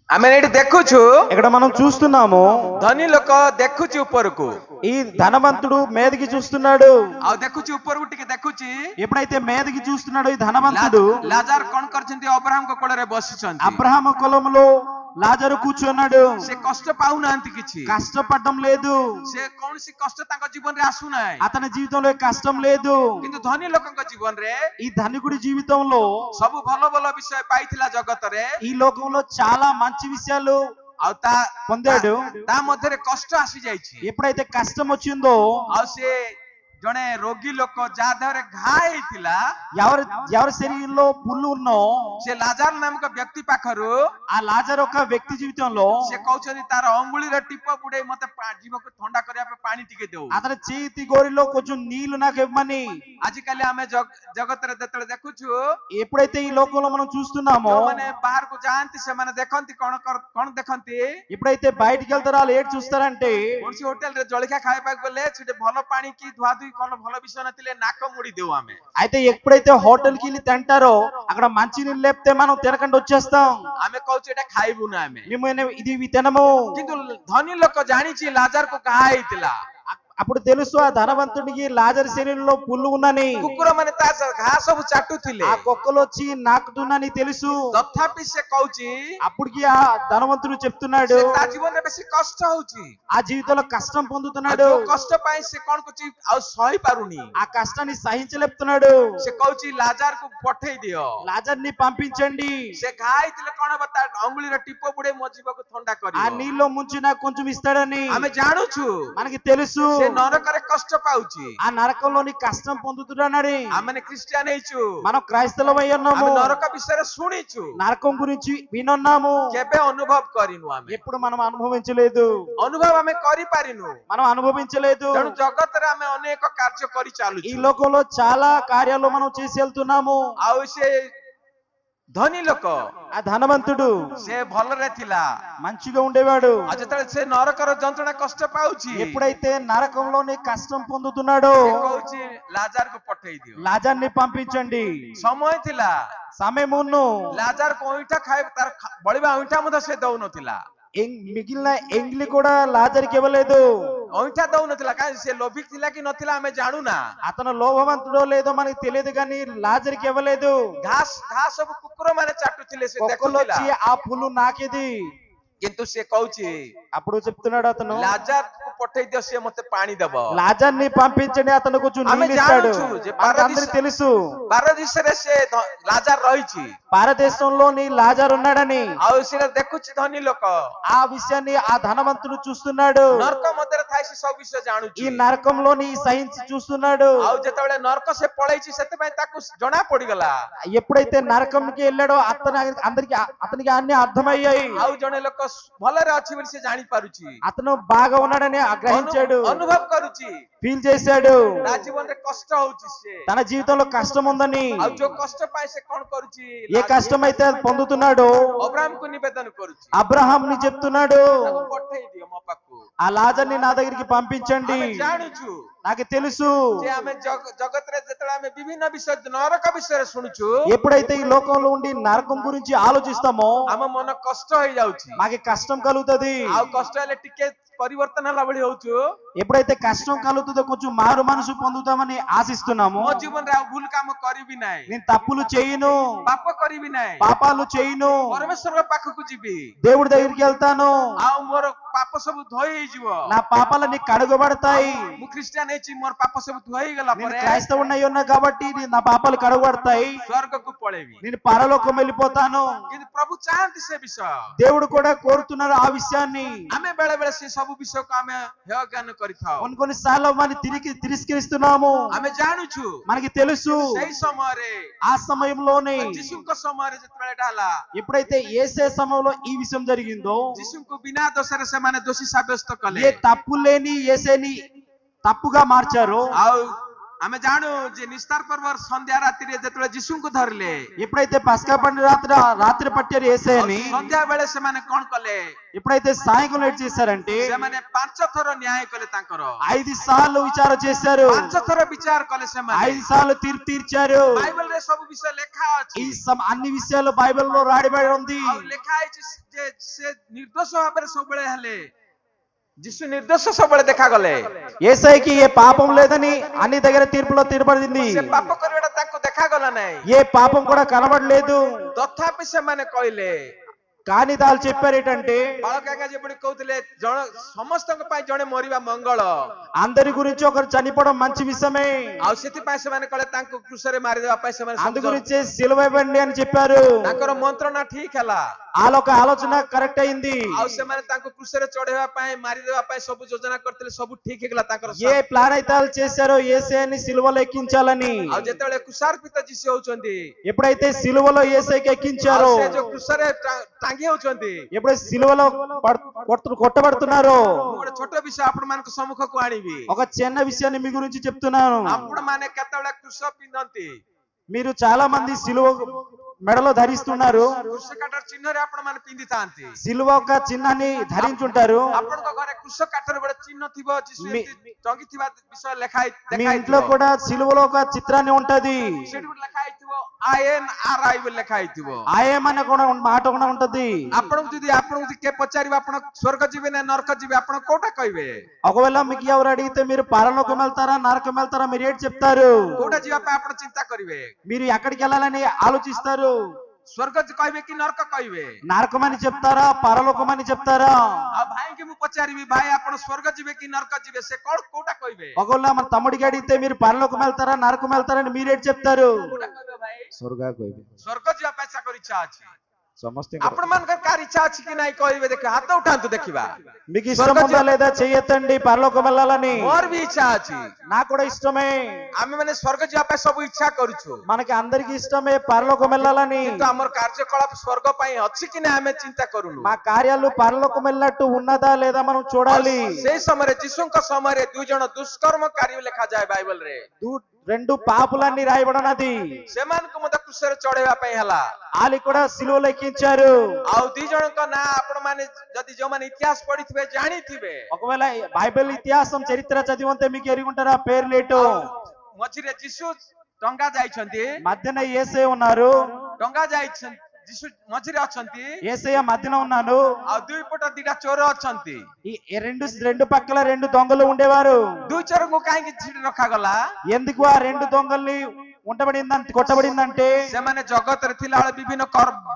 ଆମେ ଏଠି ଦେଖୁଛୁ ఇక్కడ మనం చూస్తున్నాము ଧନୀ ଲୋକ ଦେଖୁଛି ଉପରକୁ ఈ ధనవంతుడు మీదకి చూస్తున్నాడు ଆଉ ଦେଖୁଛି ଉପରକୁ ଟିକେ ଦେଖୁଛି ఎప్పుడైతే మీదకి చూస్తున్నాడో ఈ ధనవంతుడు ଲାଜାର କଣ କରିଛନ୍ତି ଅବ୍ରାହମଙ୍କ କୋଳରେ ବସିଛନ୍ତି అబ్రహాము కులంలో లాజరు కూర్చున్నాడు ସେ କଷ୍ଟ ପାଉନାହାନ୍ତି କିଛି కష్టపడడం లేదు ସେ କୌଣସି କଷ୍ଟ ତାଙ୍କ ଜୀବନରେ ଆସୁନାହିଁ అతని జీవితంలో కష్టం లేదు କିନ୍ତୁ ଧନୀ ଲୋକଙ୍କ ଜୀବନରେ ఈ ధనికుడి జీవితంలో ସବୁ ଭଲ ଭଲ ବିଷୟ ପାଇଥିଲା ଜଗତରେ ఈ లోకంలో చాలా మంచి విషయాలు ଆଉ పొందాడు ତା ମଧ୍ୟରେ କଷ୍ଟ ଆସିଯାଇଛି ఎప్పుడైతే కష్టం వచ్చిందో ଆଉ ସେ ଜଣେ ରୋଗୀ ଲୋକ ଯାହା ଦେହରେ ଘା ହେଇଥିଲା ఎవరి శరీరంలో పుల్లు ఉన్నో ସେ ଲାଜାର ନାମକ ବ୍ୟକ୍ତି ପାଖରୁ ఆ లాజరు ఒక వ్యక్తి జీవితంలో ସେ କହୁଛନ୍ତି ତାର ଅଙ୍ଗୁଳିର ଟିପ ବୁଡେଇ ମତେ ଜୀବକୁ ଥଣ୍ଡା କରିବା ପାଇଁ ପାଣି ଟିକେ ଦେଉ అతని చేతి గోరిలో కొంచెం నీళ్లు నాకు ఇవ్వమని ଆଜିକାଲି ଆମେ ଜଗତରେ ଯେତେବେଳେ ଦେଖୁଛୁ ఎప్పుడైతే ఈ లోకంలో మనం చూస్తున్నామో ଯୋଉମାନେ ବାହାରକୁ ଯାଆନ୍ତି ସେମାନେ ଦେଖନ୍ତି କଣ ଦେଖନ୍ତି ఎప్పుడైతే బయటికి వెళ్తారో వాళ్ళు ఏడు చూస్తారంటే କୌଣସି ହୋଟେଲରେ ଜଳଖିଆ ଖାଇବାକୁ ଗଲେ ସେଠି ଭଲ ପାଣି କି ଧୁଆଧୁଇ କଣ ଭଲ ବିଷୟ ନଥିଲେ ନାକ ମୁଡି ଦେଉ ଆମେ అయితే ఎప్పుడైతే హోటల్ కి వెళ్ళి తింటారో అక్కడ మంచి నీళ్ళు లేపితే మనం తినకుండా వచ్చేస్తాం ଆମେ କହୁଛୁ ଏଟା ଖାଇବୁନି ଆମେ మేము ఇది తినము କିନ୍ତୁ ଧନୀ ଲୋକ ଜାଣିଛି ଲାଜାରକୁ ଘା ହେଇଥିଲା అప్పుడు తెలుసు ఆ ధనవంతుడికి లాజర్ శరీరంలో పుల్లు ఉన్నని କୁକୁର ମାନେ ତା ଘା ସବୁ ଚାଟୁଥିଲେ ఆ కుక్కలు వచ్చి నాకుతున్నని తెలుసు ତଥାପି ସେ କହୁଛି అప్పటికి ఆ ధనవంతుడు చెప్తున్నాడు ତା ଜୀବନରେ ବେଶୀ କଷ୍ଟ ହଉଛି ఆ జీవితంలో కష్టం పొందుతున్నాడు କଷ୍ଟ ପାଇଁ ସେ କଣ କରୁଛି ଆଉ ସହି ପାରୁନି ఆ కష్టాన్ని సహించలేపుతున్నాడు ସେ କହୁଛି ଲାଜାରକୁ ପଠେଇ ଦିଅ లాజర్ ని పంపించండి ସେ ଘା ହେଇଥିଲେ କଣ ହବ ତା ଅଙ୍ଗୁଳିର ଟିପ ବୁଡେଇ ମୋ ଜୀବକୁ ଥଣ୍ଡା ఆ କରିବ నీళ్ళలో ముంచి నాకు కొంచెం ఇస్తాడని ଆମେ ଜାଣୁଛୁ మనకి తెలుసు ସେ ନରକରେ କଷ୍ଟ ପାଉଛି ఆ నరకంలోని కష్టం పొందుతున్నాడని ଆମେ ଖ୍ରୀଷ୍ଟିଆନ ହେଇଛୁ మనం క్రైస్తవులమై ఉన్నాము ଆମେ ନରକ ବିଷୟରେ ଶୁଣିଛୁ నరకం గురించి వినున్నాము କେବେ ଅନୁଭବ କରିନୁ ଆମେ ఎప్పుడు మనం అనుభవించలేదు ଅନୁଭବ ଆମେ କରିପାରିନୁ మనం అనుభవించలేదు ତେଣୁ ଜଗତରେ ଆମେ ଅନେକ କାର୍ଯ୍ୟ କରି ఈ ଚାଲୁଛୁ లోకంలో చాలా కార్యాలు మనం చేసి వెళ్తున్నాము ଆଉ ସେ ଧନୀ ଲୋକ ఆ ధనవంతుడు ସେ ଭଲରେ ଥିଲା మంచిగా ఉండేవాడు ଆଉ ଯେତେବେଳେ ସେ ନରକର ଯନ୍ତ୍ରଣା କଷ୍ଟ ପାଉଛି ఎప్పుడైతే నరకంలోని కష్టం పొందుతున్నాడో ସେ କହୁଛି ଲାଜାରକୁ ପଠେଇ ଦିଅ లాజర్ని పంపించండి ସମୟ ଥିଲା సమయమును ଲାଜାରକୁ ଅଇଁଠା ଖାଇବା ତାର ବଳିବା ଅଇଁଠା ମଧ୍ୟ ସେ ଦଉନଥିଲା మిగిలిన ఎంగిలి కూడా లాజర్కి ఇవ్వలేదు ଅଇଁଠା ଦଉନଥିଲା କାହିଁକି ସେ ଲୋଭିକ ଥିଲା କି ନଥିଲା ଆମେ ଜାଣୁନା అతను లోభవంతుడో లేదో మనకి తెలియదు కానీ లాజర్కి ఇవ్వలేదు ଘା ସବୁ କୁକୁର ମାନେ ଚାଟୁଥିଲେ ସେ కుక్కలు ଦେଖୁଥିଲା వచ్చి ఆ పుల్లు నాకేది କିନ୍ତୁ ସେ କହୁଛି అప్పుడు చెప్తున్నాడు అతను, ଲାଜାରକୁ ପଠେଇ ଦିଅ, ସିଏ ମତେ ପାଣି ଦବ। లాజర్ని పంపించండి, అతను కొంచెం ఆమె నీళ్ళు ఇస్తాడు। జానుచు జే మనకందరికి తెలుసు ପାରଦୀସରେ ସେ ଲାଜାର ରହିଛି, భారతదేశంలోని లాజర్ ఉన్నాడని। ଆଉ ସେ ଦେଖୁଛି ଧନୀ ଲୋକ, ఆ విషయాన్ని ఆ ధనవంతుడు చూస్తున్నాడు। ନରକ ମଧ୍ୟରେ ଥାଇ ସେ ସବୁ ବିଷୟ ఈ ଜାଣୁଛି। నరకంలోని సహించి చూస్తున్నాడు। ଆଉ ଯେତେବେଳେ ନରକ ସେ ପଳେଇଛି, ସେଥିପାଇଁ ତାକୁ ଜଣା ପଡିଗଲା। ఎప్పుడైతే నరకంకి వెళ్ళాడో అతనికి అన్ని అర్థమయ్యాయి। ଆଉ ଜଣେ ଲୋକ ଭଲରେ ଅଛି ବୋଲି ସେ ଜାଣି ପାରୁଛି, అతను బాగా ఉన్నాడని గ్రహించాడు, ଅନୁଭବ କରୁଛି। ఫీల్ చేశాడు। ତା ଜୀବନରେ କଷ୍ଟ ହଉଛି ସେ, తన జీవితంలో కష్టం ఉందని, ଆଉ ଯୋଉ କଷ୍ଟ ପାଇଁ ସେ କଣ କରୁଛି, ఏ కష్టం అయితే అది పొందుతున్నాడో ଅବ୍ରାହମକୁ ନିବେଦନ କରୁଛି, అబ్రహాం ని చెప్తున్నాడు, ତାକୁ ପଠେଇ ଦିଅ ମୋ ପାଖକୁ। ఆ లాజర్ని నా దగ్గరికి పంపించండి। ଆମେ ଜାଣୁଛୁ నాకు తెలుసు, ଯେ ଆମେ ଜଗତରେ ଯେତେବେଳେ ଆମେ ବିଭିନ୍ନ ବିଷୟ ନରକ ବିଷୟରେ ଶୁଣୁଛୁ, ఎప్పుడైతే ఈ లోకంలో ఉండి నరకం గురించి ఆలోచిస్తామో ଆମ ମନ କଷ୍ଟ ହେଇଯାଉଛି। మాకు కష్టం కలుగుతుంది। ଆଉ କଷ୍ଟ ହେଲେ ଟିକେ ପରିବର୍ତ୍ତନ ହେଲା ଭଳି ହଉଛୁ। ఎప్పుడైతే కష్టం కలుగుతుందో కొంచెం మారు మనసు పొందుతామని ఆశిస్తున్నాము। ମୋ ଜୀବନରେ ଆଉ ଭୁଲ କାମ କରିବି ନାହିଁ, నేను తప్పులు చేయను, ପାପ କରିବି ନାହିଁ, పాపాలు చేయను, ପରମେଶ୍ୱରଙ୍କ ପାଖକୁ ଯିବି, దేవుడి దగ్గరికి వెళ్తాను, ଆଉ ମୋର ପାପ ସବୁ ଧୋଇ ହେଇଯିବ। నా పాపాలన్నీ కడుగబడతాయి। ମୁଁ ଖ୍ରୀଷ୍ଟିଆନ ହେଇଛି, ମୋର ପାପ ସବୁ ଧୋଇ ହେଇଗଲା నేను ପରେ క్రైస్తవుడినై ఉన్నా కాబట్టి నా పాపాలు కడుగబడతాయి, ସ୍ୱର୍ଗକୁ ପଳେଇବି। నేను పరలోకం వెళ్ళిపోతాను। କିନ୍ତୁ ପ୍ରଭୁ ଚାହାନ୍ତି ସେ ବିଷୟ। దేవుడు కూడా కోరుతున్నారు ఆ విషయాన్ని। ଆମେ ବେଳେ ବେଳେ ସେ ସବୁ ବିଷୟକୁ ଆମେ ହେୟ ଜ୍ଞାନ କରିଥାଉ। కొన్ని సార్లు మనం తిరస్కరిస్తున్నాము। ଆମେ ଜାଣୁଛୁ మనకి తెలుసు ସେଇ ସମୟରେ, ఆ సమయంలోనే ଯୀଶୁଙ୍କ ସମୟରେ ଯେତେବେଳେ ଏଟା ହେଲା, ఎప్పుడైతే యేసే సమయంలో ఈ విషయం జరిగిందో, ଯୀଶୁଙ୍କୁ ବିନା ଦୋଷରେ ସେମାନେ ଦୋଷୀ ସାବ୍ୟସ୍ତ କଲେ। ఏ తప్పు లేని యేసేని తప్పుగా మార్చారు। ଆଉ ଆମେ ଜାଣୁ ଯେ ନିସ୍ତାର ପର୍ବର ସନ୍ଧ୍ୟା ରାତିରେ ଯେତେବେଳେ ଯୀଶୁଙ୍କୁ ଧରିଲେ, ఎప్పుడైతే పస్కా పండుగ రాత్రి పట్టారు యేసేని, ସନ୍ଧ୍ୟା ବେଳେ ସେମାନେ କଣ କଲେ, ఎప్పుడైతే సాయంకాలం ఏం చేశారంటే ସେମାନେ 5 ଥର న్యాୟ କଲେ। ତାଙ୍କର 5 సార్లు విచారణ చేశారు, 5 ଥର ବିଚାର କଲେ ସେମାନେ। 5 సార్లు తీర్పు తీర్చారు। బైబిల్లో ସବୁ ବିଷୟ ଲେଖା ଅଛି, అన్ని విషయాలు బైబిల్లో రాయబడి ఉంది। ଆଉ ଲେଖା ହେଇଛି ଯେ ସେ ନିର୍ଦୋଷ ଭାବରେ ସବୁବେଳେ ହେଲେ, ଯୀଶୁ ନିର୍ଦୋଷ ସବୁବେଳେ ଦେଖାଗଲେ। యేసయ్యకి ఏ పాపం లేదని అన్ని దగ్గర తీర్పులో తీర్పడింది। ସେ ପାପ କରିବାଟା ତାଙ୍କୁ ଦେଖାଗଲା ନାହିଁ, ఏ పాపం కూడా కనబడలేదు। ତଥାପି ସେମାନେ କହିଲେ, కానీ వాళ్ళు చెప్పారు ఏంటంటే, ବାଳକାକା ଯେପରି କହୁଥିଲେ, ସମସ୍ତଙ୍କ ପାଇଁ ଜଣେ ମରିବା ମଙ୍ଗଳ, అందరి గురించి ఒకరు చనిపోవడం మంచి విషయమే, ଆଉ ସେଥିପାଇଁ ସେମାନେ କହିଲେ ତାଙ୍କୁ କୃଷରେ ମାରିଦେବା ପାଇଁ ସେମାନେ అందు గురించి సిలువ ఇవ్వండి అని చెప్పారు। ତାଙ୍କର ମନ୍ତ୍ରଣା ଠିକ ହେଲା, వాళ్ళొక ఆలోచన కరెక్ట్ అయింది। ଆଉ ସେମାନେ ତାଙ୍କୁ କୃଷରେ ଚଢେଇବା ପାଇଁ, ମାରିଦେବା ପାଇଁ ସବୁ ଯୋଜନା କରିଥିଲେ, ସବୁ ଠିକ ହେଇଗଲା ତାଙ୍କର। ఏ ప్లాన్ అయితే వాళ్ళు చేశారో యేసయ్యని సిలువలో ఎక్కించాలని, ଆଉ ଯେତେବେଳେ କୃଷାର୍ପିତ ଯୀଶୁ ହଉଛନ୍ତି, ఎప్పుడైతే సిలువలో యేసయ్యకి ఎక్కించారో, ସେ ଯୋଉ କୃଷରେ ଟାଙ୍ଗି ହଉଛନ୍ତି, ఎప్పుడైతే సిలువలో కొట్టబడుతున్నారో, ମୁଁ ଗୋଟେ ଛୋଟ ବିଷୟ ଆପଣ ମାନଙ୍କ ସମ୍ମୁଖକୁ ଆଣିବି। ఒక చిన్న విషయాన్ని మీ గురించి చెప్తున్నాను। ଆପଣ ମାନେ କେତେବେଳେ କୃଷ ପିନ୍ଧନ୍ତି, మీరు చాలా మంది సిలువ మెడలో ధరిస్తున్నారు, କୃଷ କାଠର ଚିହ୍ନରେ ଆପଣ ମାନେ ପିନ୍ଧିଥାନ୍ତି। సిలువ ఒక చిహ్నాన్ని ధరించుంటారు। ଆପଣଙ୍କ ଘରେ କୃଷ କାଠର ଗୋଟେ ଚିହ୍ନ ଥିବ, ଯୀଶୁ ଏମିତି ଟଙ୍ଗିଥିବା ବିଷୟ ଲେଖା మీ ఇంట్లో కూడా సిలువలో ఒక చిత్రాన్ని ఉంటది, ସେଠି ଗୋଟେ ଲେଖା ହେଇଥିବ INRI ବୋଲି ଲେଖା ହେଇଥିବ। ఆయమనే కూడా మాట కూడా ఉంటది। ଆପଣଙ୍କୁ ଯଦି କିଏ ପଚାରିବ ଆପଣ ସ୍ୱର୍ଗ ଯିବେ ନା ନରକ ଯିବେ, ଆପଣ କୋଉଟା କହିବେ? ఒకవేళ మీకు ఎవరు అడిగితే మీరు పరలోకం వెళ్తారా నరకం వెళ్తారా మీరు ఏంటి చెప్తారు? କୋଉଟା ଯିବା ପାଇଁ ଆପଣ ଚିନ୍ତା କରିବେ? మీరు ఎక్కడికి వెళ్ళాలని ఆలోచిస్తారు? ସ୍ୱର୍ଗ କହିବେ କି ନରକ କହିବେ? నరకం అని చెప్తారా పరలోకం అని చెప్తారా? ଆଉ ଭାଇକି ମୁଁ ପଚାରିବି, ଭାଇ ଆପଣ ସ୍ୱର୍ଗ ଯିବେ କି ନରକ ଯିବେ, ସେ କୋଉଟା କହିବେ? ఒకవేళ మన తమ్ముడికి అడిగితే మీరు పరలోకం వెళ్తారా నరకం వెళ్తారని మీరేంటి చెప్తారు? କୋଉଟା କହିବେ ଭାଇ? స్వర్గ କହିବେ। ସ୍ୱର୍ଗ ଯିବା ପାଇଁ ତାଙ୍କର ଇଚ୍ଛା ଅଛି। ସମସ୍ତେ ଆପଣ ମାନଙ୍କର କାହାର ଇଚ୍ଛା ଅଛି କି ନାଇଁ କହିବେ, ଦେଖ ହାତ ଉଠାନ୍ତୁ ଦେଖିବା। మీకు ఇష్టం ఉందా లేదా చెయ్యొద్దండి పరలోకం వెళ్ళాలని। ମୋର ବି ଇଚ୍ଛା ଅଛି, నాకు కూడా ఇష్టమే। ଆମେ ମାନେ ସ୍ୱର୍ଗ ଯିବା ପାଇଁ ସବୁ ଇଚ୍ଛା କରୁଛୁ, మనకి అందరికి ఇష్టమే పరలోకం వెళ్ళాలని, କିନ୍ତୁ ଆମର କାର୍ଯ୍ୟକଳାପ ସ୍ୱର୍ଗ ପାଇଁ ଅଛି କି ନା ଆମେ ଚିନ୍ତା କରୁନୁ। మా కార్యాలు పరలోకం వెళ్ళినట్టు ఉన్నదా లేదా మనం చూడాలి। ସେଇ ସମୟରେ ଯୀଶୁଙ୍କ ସମୟରେ 2 ଜଣ ଦୁଷ୍କର୍ମକାରୀ ଲେଖାଯାଏ ବାଇବଲରେ। రెండు పాపులన్నీ రాయబడినది, ସେମାନଙ୍କୁ ମଧ୍ୟ କୃଷରେ ଚଢେଇବା ପାଇଁ ହେଲା। వాళ్ళు కూడా సిలువలో ఎక్కించారు। ଆଉ 2 ଜଣଙ୍କ ନାଁ ଆପଣ ମାନେ ଯଦି ଯୋଉମାନେ ଇତିହାସ పడిଥିବେ ଜାଣିଥିବେ। ఒకవేళ బైబిల్ ఇతిహాసం చరిత్ర చదివంతే మీకు ఎరుగుంటారా పేర్లేటో? మధ్యରେ ଯୀଶୁ ଟଙ୍ଗା ଯାଇଛନ୍ତି, మధ్యన యేసే ఉన్నారు, ଟଙ୍ଗା ଯୀଶୁ ମଝିରେ ଅଛନ୍ତି యేసయ్య మధ్యన ఉన్నాను. ଆଉ ଦୁଇ ପଟ ଦିଟା ଚୋର ଅଛନ୍ତି। ఈ రెండు పక్కల రెండు దొంగలు ఉండేవారు. ଦୁଇ ଚୋରଙ୍କୁ କାହିଁକି ଛିଡି ରଖାଗଲା? ఎందుకు ఆ రెండు దొంగల్ని కొట్టబడిందంటే ସେମାନେ ଜଗତରେ ଥିଲା ବେଳେ ବିଭିନ୍ନ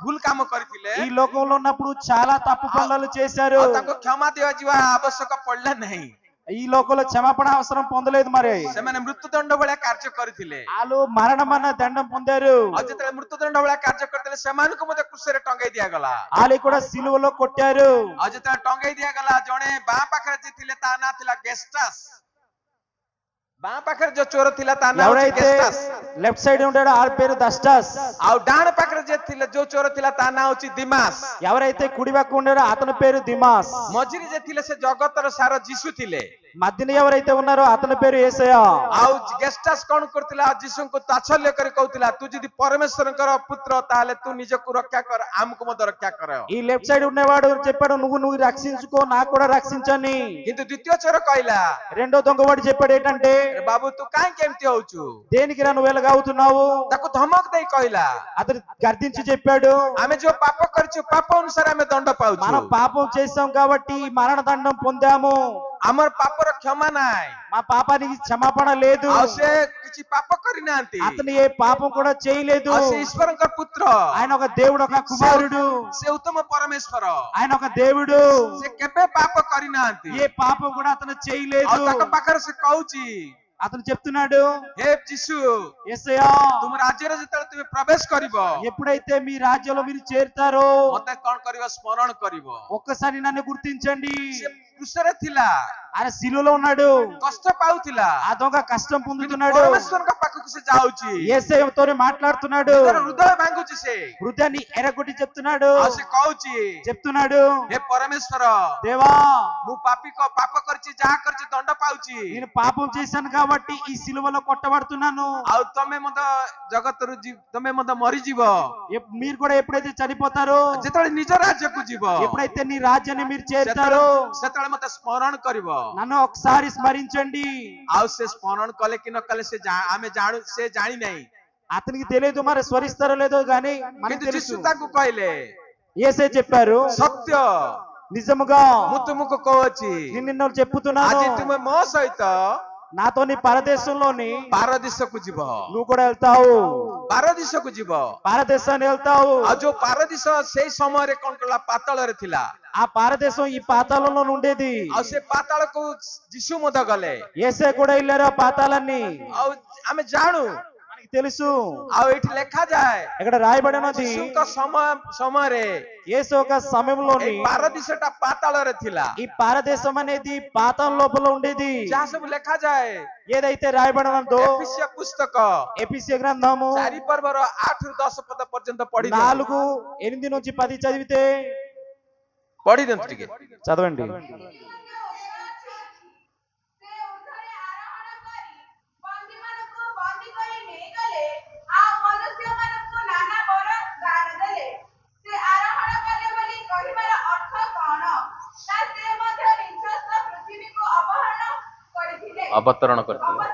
ଭୁଲ କାମ କରିଥିଲେ। ఈ లోకంలో ఉన్నప్పుడు చాలా తప్పు పనులు చేశారు. ଆଉ ତାଙ୍କୁ କ୍ଷମା ଦିଆଯିବା ଆବଶ୍ୟକ ପଡିଲା ନାହିଁ। ఈ లోకంలో క్షమాపణ అవసరం పొందలేదు. మరి ସେମାନେ ମୃତ୍ୟୁଦଣ୍ଡ ଭଳିଆ କାର୍ଯ୍ୟ କରିଥିଲେ। వాళ్ళు మరణమన్న దండం పొందారు. ଆଉ ଯେତେବେଳେ ମୃତ୍ୟୁଦଣ୍ଡ ଭଳିଆ କାର୍ଯ୍ୟ କରିଥିଲେ ସେମାନଙ୍କୁ ମଧ୍ୟ କୃଷିରେ ଟଙ୍ଗେଇ ଦିଆଗଲା। వాళ్ళు కూడా సిలువలో కొట్టారు. ଆଉ ଯେତେବେଳେ ଟଙ୍ଗେଇ ଦିଆଗଲା ଜଣେ ବାଁ ପାଖରେ ଯିଏ ଥିଲେ ତା ନାଁ ଥିଲା ଗେଷ୍ଟାସ୍। ବାଁ ପାଖରେ ଯୋଉ ଚୋର ଥିଲା ତା ନାଁ ఎవరైతే గెస్టాస్। లెఫ్ట్ సైడ్ ఉంటాడో ఆ పేరు దస్టాస్. ଆଉ ଡାହାଣ ପାଖରେ ଯିଏ ଥିଲେ ଯୋଉ ଚୋର ଥିଲା ତା ନାଁ ହଉଛି ଦିମାସ୍। ఎవరైతే కుడి పక్క ఉన్నాడో అతని పేరు దిమాస్. ମଝିରେ ଯିଏ ଥିଲେ ସେ ଜଗତର ସାର ଯୀଶୁ ଥିଲେ। మధ్యన ఎవరైతే ఉన్నారో అతని పేరు యేసయ్య. ଆଉ ଗେଷ୍ଟାସ୍ କଣ କରୁଥିଲା? ଯୀଶୁଙ୍କୁ ତାଚ୍ଛଲ୍ୟ କରି କହୁଥିଲା ତୁ ଯଦି ପରମେଶ୍ୱରଙ୍କର ପୁତ୍ର ତାହେଲେ ତୁ ନିଜକୁ ରକ୍ଷା କର ଆମକୁ ମଧ୍ୟ ରକ୍ଷା କର। ఈ లెఫ్ట్ సైడ్ ఉన్నవాడు చెప్పాడు నువ్వు రక్షించుకో నాకు కూడా రక్షించని. କିନ୍ତୁ ଦ୍ୱିତୀୟ ଚୋର କହିଲା రెండో దొంగవాడు చెప్పాడు ఏంటంటే ବାବୁ ତୁ କାହିଁକି ଏମିତି ହଉଛୁ? దేనికి రా నువ్వు ఎలాగవుతున్నావు? ତାକୁ ଧମକ ଦେଇ କହିଲା అతను గర్దించి చెప్పాడు ଆମେ ଯୋଉ ପାପ କରିଛୁ ପାପ ଅନୁସାରେ ଆମେ ଦଣ୍ଡ ପାଉଛୁ। మనం పాపం చేశాం కాబట్టి మరణ దండం పొందాము. ଆମର ପାପର କ୍ଷମା ନାହିଁ। మా పాపానికి క్షమాపణ లేదు. ଆଉ ସେ କିଛି ପାପ କରିନାହାନ୍ତି। అతను ఏ పాపం కూడా చేయలేదు. ଆଉ ସେ ଈଶ୍ୱରଙ୍କ పుତ୍ର। ఆయన ఒక దేవుడు, ఒక కుమారుడు. ସେ ଉତ୍ତମ ପରମେଶ୍ୱର। ఆయన ఒక దేవుడు. ସେ କେବେ ପାପ କରିନାହାନ୍ତି। ఏ పాపం కూడా అతను ଆଉ చేయలేదు. ତାଙ୍କ ପାଖରେ ସେ କହୁଛି అతను చెప్తున్నాడు హే ଯୀଶୁ యేసయ్యా ତୁମ ରାଜ୍ୟରେ ଯେତେବେଳେ ତୁମେ ପ୍ରବେଶ କରିବ ఎప్పుడైతే మీ రాజ్యంలో మీరు చేరుతారో ମତେ କଣ କରିବ? ସ୍ମରଣ କରିବ। ఒక్కసారి నన్ను గుర్తించండి. ସେ କୃଷରେ ଥିଲା, ఆయన శిలువలో ఉన్నాడు. କଷ୍ଟ ପାଉଥିଲା, ఆ దొంగ కష్టం పొందుతున్నాడు. ପରମେଶ୍ୱରଙ୍କ ପାଖକୁ ସେ ଯାଉଛି। యేసయ్యతో మాట్లాడుతున్నాడు. ତାର ହୃଦୟ ଭାଙ୍ଗୁଛି ସେ। హృదయాన్ని ఎరగొట్టి చెప్తున్నాడు. ଆଉ ସେ କହୁଛି చెప్తున్నాడు హే ପରମେଶ୍ୱର దేవా ମୁଁ ପାପ କରିଛି, ଯାହା କରିଛି ଦଣ୍ଡ ପାଉଛି। నేను పాపం చేశాను కాబట్టి ఈ సిలువలో కొట్టబడుతున్నాను. ଆଉ ତମେ ମଧ୍ୟ ଜଗତରୁ ତମେ ମଧ୍ୟ ମରିଯିବ। మీరు కూడా ఎప్పుడైతే చనిపోతారో, ଯେତେବେଳେ ନିଜ ରାଜ୍ୟକୁ ଯିବ ఎప్పుడైతే నీ రాజ్యాన్ని మీరు చేరుతారో ସେତେବେଳେ ମତେ ସ୍ମରଣ କରିବ। నన్ను ఒకసారి స్మరించండి. ଆଉ ସେ ସ୍ମରଣ କଲେ କି ନ କଲେ ଆମେ ଜାଣୁ, ସେ ଜାଣି ନାହିଁ। అతనికి తెలియదు మరి స్మరిస్తారో లేదో గానీ మనకు କିନ୍ତୁ తెలుసు. ଯୀଶୁ ତାକୁ କହିଲେ యేసే చెప్పారు ସତ୍ୟ నిజముగా ମୁଁ ତୁମକୁ କହୁଛି నిన్ను చెప్పుతున్నాను, ଆଜି ତୁମେ ମୋ ସହିତ నాతో నీ పరదేశంలోని ପାରଦୀସକୁ ଯିବ। నువ్వు కూడా వెళ్తావు. ପାରଦୀସକୁ ଯିବ। పారదేశాన్ని వెళ్తావు. ଆଉ ଯୋଉ ପାରଦୀସ ସେଇ ସମୟରେ କଣ କଲା? ପାତାଳରେ ଥିଲା। ఆ పారదేశం ఈ పాతాళంలో ఉండేది. ଆଉ ସେ ପାତାଳକୁ ଯୀଶୁ ମଧ୍ୟ ଗଲେ। యేసే కూడా వెళ్ళారు ఆ పాతాళాన్ని. ଆଉ ଆମେ ଜାଣୁ, మనకి తెలుసు. ଆଉ ଏଇଠି ଲେଖାଯାଏ ఇక్కడ రాయబడినది ଯୀଶୁଙ୍କ ସମୟରେ యేసు ఒక సమయంలోని ଏଇ ପାରଦୀସଟା ପାତାଳରେ ଥିଲା। ఈ పారదేశం అనేది పాతాళం లోపల ఉండేది. ଯାହା ସବୁ ଲେଖାଯାଏ ఏదైతే రాయబడినదో ଏଫେସିୟ పుస్తକ ఎఫెసీ గ్రంథము 4 ପର୍ବର 8 ରୁ 10 ପଦ ପର୍ଯ୍ୟନ୍ତ ପଢି 4:8 నుంచి 10 చదివితే ପଢିଦିଅନ୍ତୁ ଟିକେ। చదవండి. ଅବତରଣ କରିଥିଲେ।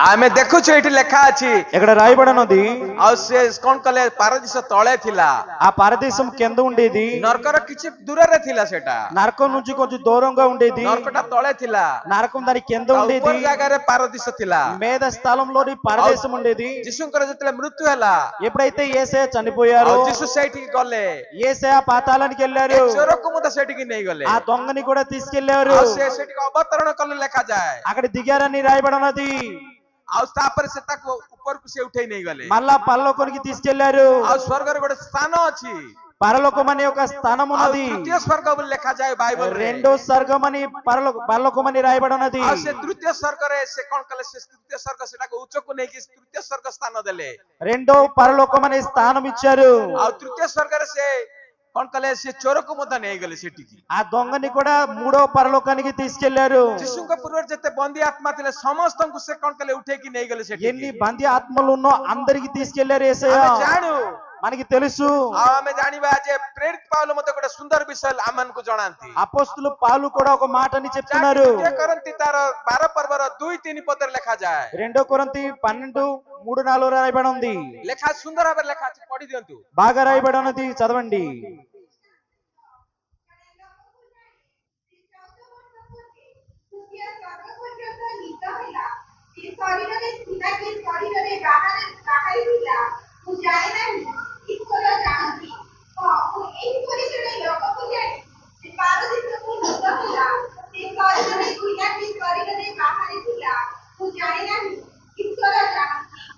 ଆମେ ଦେଖୁଛୁ ଏଇଠି ଲେଖା ଅଛି ఇక్కడ రాయబడినది ଆଉ ସେ କଣ କଲେ? ପାରଦୀସ ତଳେ ଥିଲା, ఆ పరదేశం కింద ఉండేది. ନରକର କିଛି ଦୂରରେ ଥିଲା। ସେଟା నరకం నుంచి కొంచెం దూరంగా ఉండేది. ନରକଟା ତଳେ ଥିଲା, నరకం దాని కింద ଆଉ ఉండేది. ଉପର ଜାଗାରେ ପାରଦୀସ ଥିଲା। మేధ స్థలంలోని పరదేశం ఉండేది. ଯୀଶୁଙ୍କର ଯେତେବେଳେ ମୃତ୍ୟୁ ହେଲା ఎప్పుడైతే యేసయ్య చనిపోయారో ଆଉ ଯୀଶు ସେଇଠିకి గଲେ। యేసయ్య పాతాళానికి వెళ్ళారు. ଚୋରକୁ ମଧ୍ୟ ସେଇଠିకి ନେଇଗଲେ। ఆ దొంగని కూడా తీసుకెళ్లారు. ଆଉ ସେ ସେଇଠିకి ଅବତରଣ କଲେ ଲେଖାଯାଏ। అక్కడ దిగారని రాయబడినది. ଆଉ ତାପରେ ସେ ତାକୁ ଉପରକୁ ସେ ଉଠେଇ ନେଇଗଲେ। మళ్ళా పరలోకానికి తీసుకెళ్లారు. ଆଉ ସ୍ୱର୍ଗରେ ଗୋଟେ ସ୍ଥାନ ଅଛି, పరలోకం అనే ఒక స్థానం ଆଉ ఉన్నది. ତୃତୀୟ ସ୍ୱର୍ଗ ବୋଲି ଲେଖାଯାଏ ବାଇବଲରେ। రెండో స్వర్గం అని పరలోకం అని రాయబడినది. ଆଉ ସେ ତୃତୀୟ ସ୍ୱର୍ଗରେ ସେ କଣ କଲେ? ସେ ତୃତୀୟ ସ୍ୱର୍ଗ ସେଟାକୁ ଉଚ୍ଚକୁ ନେଇକି ତୃତୀୟ ସ୍ୱର୍ଗ ସ୍ଥାନ ଦେଲେ। రెండో పరలోకం అనే స్థానం ఇచ్చారు. ଆଉ ତୃତୀୟ ସ୍ୱର୍ଗରେ ସେ କଣ କଲେ? ସେ ଚୋରକୁ ମଧ୍ୟ ନେଇଗଲେ ସେଠିକି। ఆ దొంగని కూడా మూడో పరలోకానికి తీసుకెళ్లారు. ଯୀଶୁଙ୍କ ପୂର୍ବରୁ ଯେତେ ବନ୍ଦୀ ଆତ୍ମା ଥିଲେ ସମସ୍ତଙ୍କୁ ସେ କଣ କଲେ? ଉଠେଇକି ନେଇଗଲେ ସେଠିକି। ఎన్ని బందీ ఆత్మలు ఉన్నో అందరికి తీసుకెళ్లారు యేసయ్య. ଆମେ ଜାଣୁ మనకి తెలుసు ଆଉ ଆମେ ଜାଣିବା ଯେ ପ୍ରେରିତ ପାଉଲ ମଧ୍ୟ ଗୋଟେ ସୁନ୍ଦର ବିଷୟ ଆମମାନଙ୍କୁ ଜଣାନ୍ତି। అపోస్తులు పాలు కూడా ఒక మాటని చెప్తున్నారు। ଦ୍ୱିତୀୟ କରନ୍ତି ତାର 12 ପର୍ବର 2-3 పదରେ ଲେଖାଯାଏ। 2 కొరింథీ 12:3-4 రాయబడి ఉంది। ଲେଖା ସୁନ୍ଦର ଭାବରେ ଲେଖା ଅଛି, ପଢି ଦିଅନ୍ତୁ। బాగా రాయబడి ఉన్నది, చదవండి।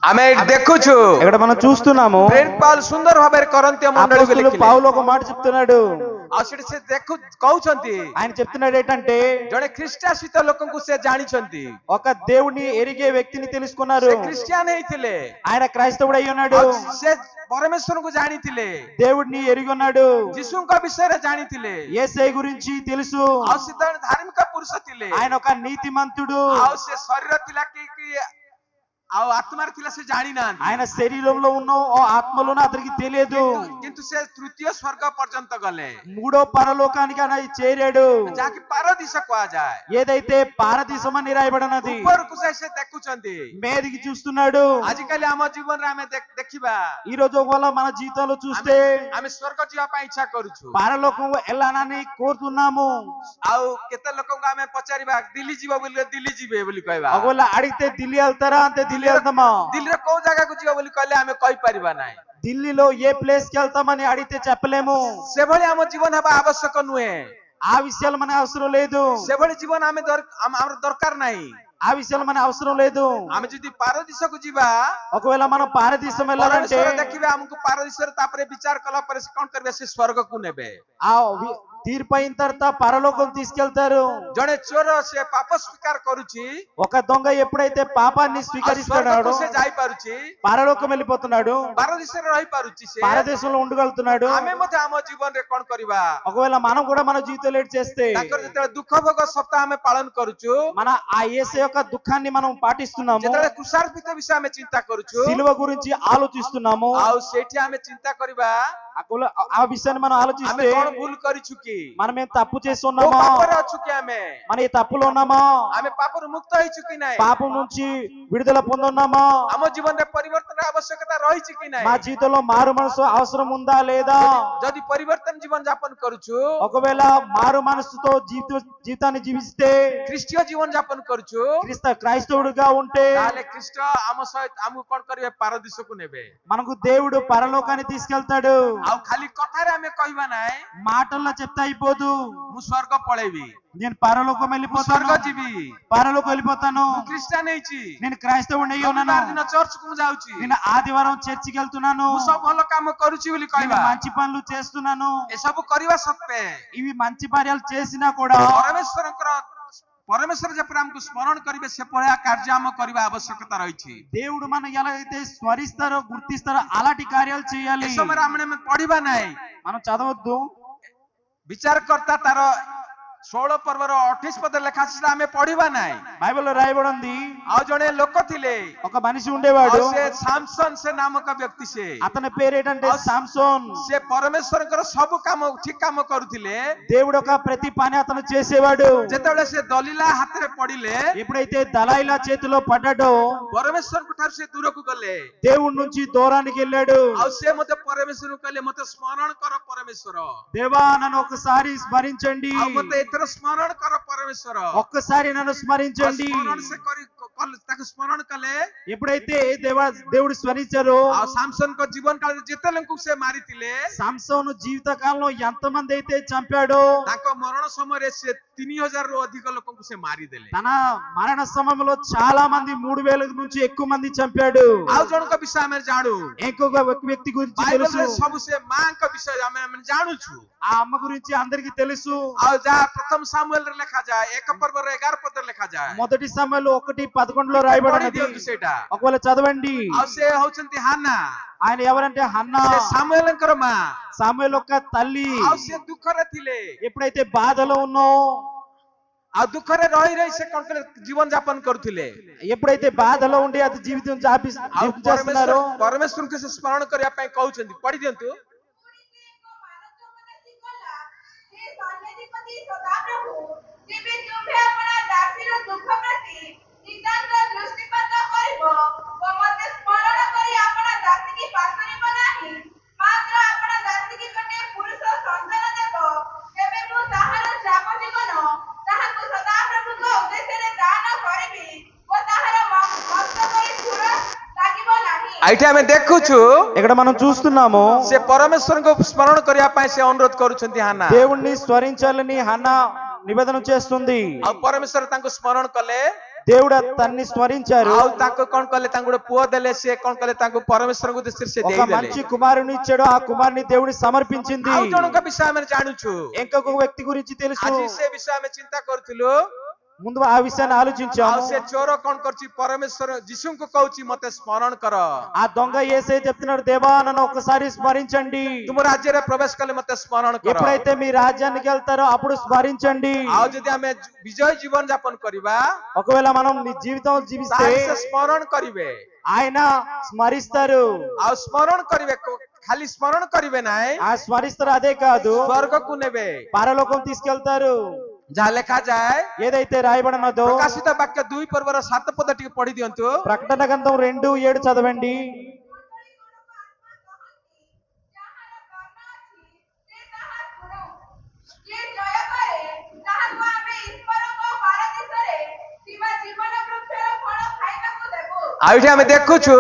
ଆମେ ଦେଖୁଛୁ ఇక్కడ మనం చూస్తున్నాము ପ୍ରେରିତ ପାଉଲ ସୁନ୍ଦର ଭାବରେ କରନ୍ତି ମଣ୍ଡଳୀକୁ అపోస్తులు ଲେଖିଲେ। పౌలు ఒక మాట చెప్తున్నాడు। ଆଉ ସେଠି ସେ କହୁଛନ୍ତି ఆయన చెప్తున్నాడు ఏంటంటే ଜଣେ ଖ୍ରୀଷ୍ଟାଶ୍ରିତ ଲୋକଙ୍କୁ ସେ ଜାଣିଛନ୍ତି। ఒక దేవుని ఎరిగే వ్యక్తిని తెలుసుకున్నారు। ସେ ଖ୍ରୀଷ୍ଟିଆନ ହେଇଥିଲେ, ఆయన క్రైస్తవుడు అయి ఉన్నాడు। ଆଉ ସେ ପରମେଶ୍ୱରଙ୍କୁ ଜାଣିଥିଲେ, దేవుడిని ఎరిగి ఉన్నాడు। ଯୀଶୁଙ୍କ ବିଷୟରେ ଜାଣିଥିଲେ, యేసయ్య గురించి తెలుసు। ଆଉ ସେ ଜଣେ ଧାର୍ମିକ పురుଷ ଥିଲେ, ఆయన ఒక నీతిమంతుడు। ଆଉ ସେ ଶରୀର ଥିଲା କି ଆଉ ଆତ୍ମାରେ ଥିଲା ସେ ଜାଣିନାହାନ୍ତି। ఆయన శరీరంలో ఉన్న ఓ ఆత్మలోన అతనికి తెలియదు। କିନ୍ତୁ ସେ ତୃତୀୟ ସ୍ୱର୍ଗ పర్যନ୍ତ గଲେ, మూడో పరలోకానికి ఆయన చేరాడు, ଯାହାକି ପାରଦୀଶ କୁହାଯାଏ। ఏదైతే పారదీసం అని రాయబడినది। ଉପରକୁ ଯାଇ ସେ ଦେଖୁଛନ୍ତି। మీదికి చూస్తున్నాడు। ଆଜିକାଲି ଆମ ଜୀବନରେ ଆମେ ଦେଖିବା, ఈ రోజు ఒకవేళ మన జీవితంలో చూస్తే ଆମେ ସ୍ୱର୍ଗ ଯିବା ପାଇଁ ଇଚ୍ଛା କରୁଛୁ। పరలోకం వెళ్ళాలని కోరుతున్నాము। ଆଉ କେତେ ଲୋକଙ୍କୁ ଆମେ ପଚାରିବା ଦିଲ୍ଲୀ ଯିବ ବୋଲି, ଦିଲ୍ଲୀ ଯିବେ ବୋଲି କହିବା। ఒకవేళ అడిగితే ఢిల్లీ వెళ్తారా అంటే ఢిల్లీ వెళ్తామా? ଦିଲ୍ଲୀର କୋଉ ଜାଗାକୁ ଯିବ ବୋଲି କହିଲେ ଆମେ କହିପାରିବା ନାହିଁ। ఢిల్లీలో ఏ ప్లేస్ కి వెళ్తామని అడిగితే చెప్పలేము। ସେଭଳି ଆମ ଜୀବନ ହେବା ଆବଶ୍ୟକ నూహే। ఆ విషయాలు మనకు అవసరం లేదు। ସେଭଳି ଜୀବନ ଆମର ଦରକାର ନାହିଁ। ఆ విషయాలు మనకు అవసరం లేదు। ଆମେ ଯଦି ପାରଦୀଶକୁ ଯିବା, ఒకవేళ మనం పారదీశం వెళ్ళాలంటే ପରମେଶ୍ୱର ଦେଖିବେ ଆମକୁ ପାରଦୀଶରେ, ତାପରେ ବିଚାର କଲା ପରେ ସେ କଣ କରିବେ, ସେ ସ୍ୱର୍ଗକୁ ନେବେ। ఆ తీర్పు అయిన తర్వాత పరలోకం తీసుకెళ్తారు। ଜଣେ ଚୋର ସେ ପାପ ସ୍ୱୀକାର କରୁଛି, ఒక దొంగ ఎప్పుడైతే పాపాన్ని ଆଉ స్వీకరిస్తున్నాడో ସ୍ୱର୍ଗକୁ ସେ ଯାଇପାରୁଛି, పరలోకం వెళ్ళిపోతున్నాడు, ପାରଦୀଶରେ ରହିପାରୁଛି ସେ। పారదేశంలో ఉండగలుగుతున్నాడు। ଆମେ ମଧ୍ୟ ଆମ ଜୀବନରେ କଣ କରିବା, ఒకవేళ మనం కూడా మన జీవితంలో ఏటి చేస్తే ତାଙ୍କର ଯେତେବେଳେ ଦୁଃଖ ଭୋଗ ସପ୍ତାହ ଆମେ ପାଳନ କରୁଛୁ, మన ఆ యేసు యొక్క దుఃఖాన్ని మనం పాటిస్తున్నాము, ଯେତେବେଳେ କୃଷାର୍ପିତ ବିଷୟ ଆମେ ଚିନ୍ତା କରୁଛୁ, సిలువ గురించి ఆలోచిస్తున్నాము, ଆଉ ସେଇଠି ଆମେ ଚିନ୍ତା କରିବା ఆ విషయాన్ని మనం ଆମେ ఆలోచిస్తే କଣ ଭୁଲ କରିଛୁ କି, మనం ఏం తప్పు చేసి କୋଉ ఉన్నామా, ପାପରେ ଅଛୁ କି, ଆମେ మన ఈ తప్పులో ఉన్నామా, ଆମେ ପାପରୁ ମୁକ୍ତ ହେଇଛୁ କି ନାହିଁ, పాపం నుంచి విడుదల పొందున్నామా, ଆମ ଜୀବନରେ ପରିବର୍ତ୍ତନ ଆବଶ୍ୟକତା ରହିଛି କି మా ନାହିଁ। జీవితంలో మారు మనసు అవసరం ఉందా లేదా? ଯଦି ପରିବର୍ତ୍ତନ ଜୀବନ ଯାପନ କରୁଛୁ, ఒకవేళ మారు మనసుతో జీవితాన్ని జీవిస్తే, ଖ୍ରୀଷ୍ଟୀୟ ଜୀବନ ଯାପନ କରୁଛୁ, క్రైస్తవుడిగా ఉంటే ତାହେଲେ ଖ୍ରୀଷ୍ଟ ଆମ ସହିତ ଆମକୁ କଣ କରିବେ, ପାରଦୀଶକୁ ନେବେ। మనకు దేవుడు పరలోకాన్ని తీసుకెళ్తాడు। ଆଉ ଖାଲି କଥାରେ ଆମେ କହିବା ନାହିଁ మాటల్లో చెప్తే అయిపోదు, ମୁଁ ସ୍ୱର୍ଗ ପଳେଇବି, నేను పరలోకం ମୁଁ వెళ్ళిపోతాను, ସ୍ୱର୍ଗ ଯିବି, పరలోకం వెళ్ళిపోతాను, ମୁଁ ଖ୍ରୀଷ୍ଟିଆନ ହେଇଛି, నేను క్రైస్తవుని అయి ఉన్నాను, ରବିବାର ଦିନ ଚର୍ଚ୍ଚକୁ ମୁଁ ଯାଉଛି, నేను ఆదివారం చర్చికి వెళ్తున్నాను, ମୁଁ ସବୁ ଭଲ କାମ କରୁଛି ବୋଲି నేను କହିବା। మంచి పనులు చేస్తున్నాను, ଏସବୁ କରିବା ସତ୍ତ୍ୱେ ఇవి మంచి కార్యాలు చేసినా కూడా ପରମେଶ୍ୱର ଯେପରି ଆମକୁ ସ୍ମରଣ କରିବେ, ସେଭଳିଆ କାର୍ଯ୍ୟ ଆମ କରିବା ଆବଶ୍ୟକତା ରହିଛି। దేవుడు మనం ఎలా అయితే స్మరిస్తారో గుర్తిస్తారో అలాంటి కార్యాలు ଏ చేయాలి। ସମୟରେ ଆମେ ପଢିବା ନାହିଁ। మనం చదవద్దు। ବିଚାରକର୍ତ୍ତା ତାର 16 ପର୍ବର 28 ପଦରେ ଲେଖା ଅଛି, ଆମେ ପଢିବା ନାହିଁ। బైబిల్లో రాయబడి ఉంది, ଆଉ ଜଣେ ଲୋକ ଥିଲେ, ఒక మనిషి ఉండేవాడు, ଆଉ ସେ ସାମସନ ସେ ନାମକ ବ୍ୟକ୍ତି, ସେ అతని పేరు ఏంటంటే సామ్సోన్। ସେ ପରମେଶ୍ୱରଙ୍କର ସବୁ କାମ ଠିକ କାମ କରୁଥିଲେ। దేవుడు ఒక ప్రతి పని అతను చేసేవాడు। ଯେତେବେଳେ ସେ ଦଲିଲା ହାତରେ ପଡିଲେ, ఎప్పుడైతే దళాయిలా చేతిలో పడ్డాడో ପରମେଶ୍ୱରଙ୍କ ଠାରୁ ସେ ଦୂରକୁ ଗଲେ, దేవుడి నుంచి దూరానికి వెళ్ళాడు। ଆଉ ସେ ମତେ ପରମେଶ୍ୱରଙ୍କୁ କହିଲେ, ମତେ ସ୍ମରଣ କର ପରମେଶ୍ୱର, దేవా నన్ను ఒకసారి స్మరించండి, ଆଉ ମତେ ଏଥର ସ୍ମରଣ କର ପରମେଶ୍ୱର। ఒక్కసారి నన్ను ଆଉ స్మరించండి। ସ୍ମରଣ ସେ ତାକୁ ସ୍ମରଣ କଲେ। ఎప్పుడైతే దేవుడు స్మరించారో, ଆଉ ସାମସନଙ୍କ ଜୀବନ କାଳରେ ଯେତେ ଲୋକଙ୍କୁ ସେ ମାରିଥିଲେ, సంసోను జీవిత కాలంలో ఎంతమంది అయితే చంపాడో, ତାଙ୍କ మరణ ସମୟରେ ସେ 3000 ରୁ ଅଧିକ ଲୋକଙ୍କୁ ସେ ମାରିଦେଲେ। తన మరణ సమయంలో చాలా మంది 3000 నుంచి ఎక్కువ మంది చంపాడు। ଆଉ ଜଣଙ୍କ ବିଷୟ ଆମେ ଜାଣୁ, ఇంకొక వ్యక్తి గురించి తెలుసు, ବାଇବଲରେ ସବୁ ସେ ମାଙ୍କ ବିଷୟ ଆମେ ଜାଣୁଛୁ। ఆ అమ్మ గురించి అందరికి తెలుసు। ଆଉ ଯାହା ପ୍ରଥମ ସାମୁଏଲରେ ଲେଖାଯାଏ, 1 ପର୍ବର 11 ପଦରେ ଲେଖାଯାଏ। మొదటి సమయంలో 1:11 రాయబడినది, ପଢି ଦିଅନ୍ତୁ ସେଇଟା। ఒకవేళ చదవండి। ଆଉ ସେ ହଉଛନ୍ତି ହାନା, ఆయన ఎవరంటే హన్నా, ସେ ସାମୁଏଲଙ୍କର ମା। సాముయేలు యొక్క తల్లి। ଆଉ ସେ ଦୁଃଖରେ ଥିଲେ, ఎప్పుడైతే బాధలో ఉన్నావు, ଆଉ ଦୁଃଖରେ ରହି ରହି ସେ କଣ କଲେ ଜୀବନ ଯାପନ କରୁଥିଲେ। ఎప్పుడైతే బాధలో ఉండి అది జీవితం ଆଉ చేస్తున్నారో ପରମେଶ୍ୱରଙ୍କୁ ସେ ସ୍ମରଣ କରିବା ପାଇଁ କହୁଛନ୍ତି। ପଢି ଦିଅନ୍ତୁ। ଏଇଠି ଆମେ ଦେଖୁଛୁ ఇక్కడ మనం చూస్తున్నాము ସେ ପରମେଶ୍ୱରଙ୍କୁ ସ୍ମରଣ କରିବା ପାଇଁ ସେ ଅନୁରୋଧ କରୁଛନ୍ତି ହାନା। దేవుణ్ణి స్మరించాలని హన్నా నివేదన చేస్తుంది। ଆଉ ପରମେଶ୍ୱର ତାଙ୍କୁ ସ୍ମରଣ କଲେ। దేవుడు తన్ని స్మరించారు। ଆଉ ତାଙ୍କୁ କଣ କଲେ ତାଙ୍କୁ ଗୋଟେ ପୁଅ ଦେଲେ। ସେ କଣ କଲେ ତାଙ୍କୁ ପରମେଶ୍ୱରଙ୍କୁ ଦୃଷ୍ଟିରେ ସେ ఒక ଦେଇଦେଲେ। మంచి కుమారుని ఇచ్చాడు। ఆ కుమారుని దేవుడి సమర్పించింది। ଆଉ ଜଣଙ୍କ ବିଷୟ ଆମେ ଜାଣୁଛୁ। ఇంకొక వ్యక్తి గురించి తెలుసు। ଆଜି ସେ ବିଷୟ ଆମେ ଚିନ୍ତା କରୁଥିଲୁ। ముందు ఆ విషయాన్ని ଆଉ ఆలోచించాము। ସେ ଚୋର କଣ କରୁଛି ପରମେଶ୍ୱର ଯୀଶୁଙ୍କୁ କହୁଛି ମତେ ସ୍ମରଣ କର। ఆ దొంగ యేసయ్య చెప్తున్నాడు దేవా నన్ను ఒక్కసారి స్మరించండి। ତୁମ ରାଜ୍ୟରେ ପ୍ରବେଶ କଲେ ମତେ ସ୍ମରଣ କର। ఎప్పుడైతే మీ రాజ్యానికి వెళ్తారో అప్పుడు స్మరించండి। ଆଉ ଯଦି ଆମେ ବିଜୟ ଜୀବନ ଯାପନ କରିବା ఒకవేళ మనం నీ జీవితం జీవిస్తే ତାହେଲେ ସେ ସ୍ମରଣ କରିବେ। ఆయన స్మరిస్తారు। ଆଉ ସ୍ମରଣ କରିବେ ଖାଲି ସ୍ମରଣ କରିବେ ନାହିଁ ఆ స్మరిస్తారు అదే కాదు ସ୍ୱର୍ଗକୁ ନେବେ। పరలోకం తీసుకెళ్తారు। ଯାହା ଲେଖାଯାଏ ఏదైతే రాయబడినదో ପ୍ରକାଶିତ ବାକ୍ୟ 2 ପର୍ବର 7 ପଦ ଟିକେ ପଢି ଦିଅନ୍ତୁ। ప్రకటన గ్రంథం 2:7 చదవండి। ଆଉ ଏଠି ଆମେ ଦେଖୁଛୁ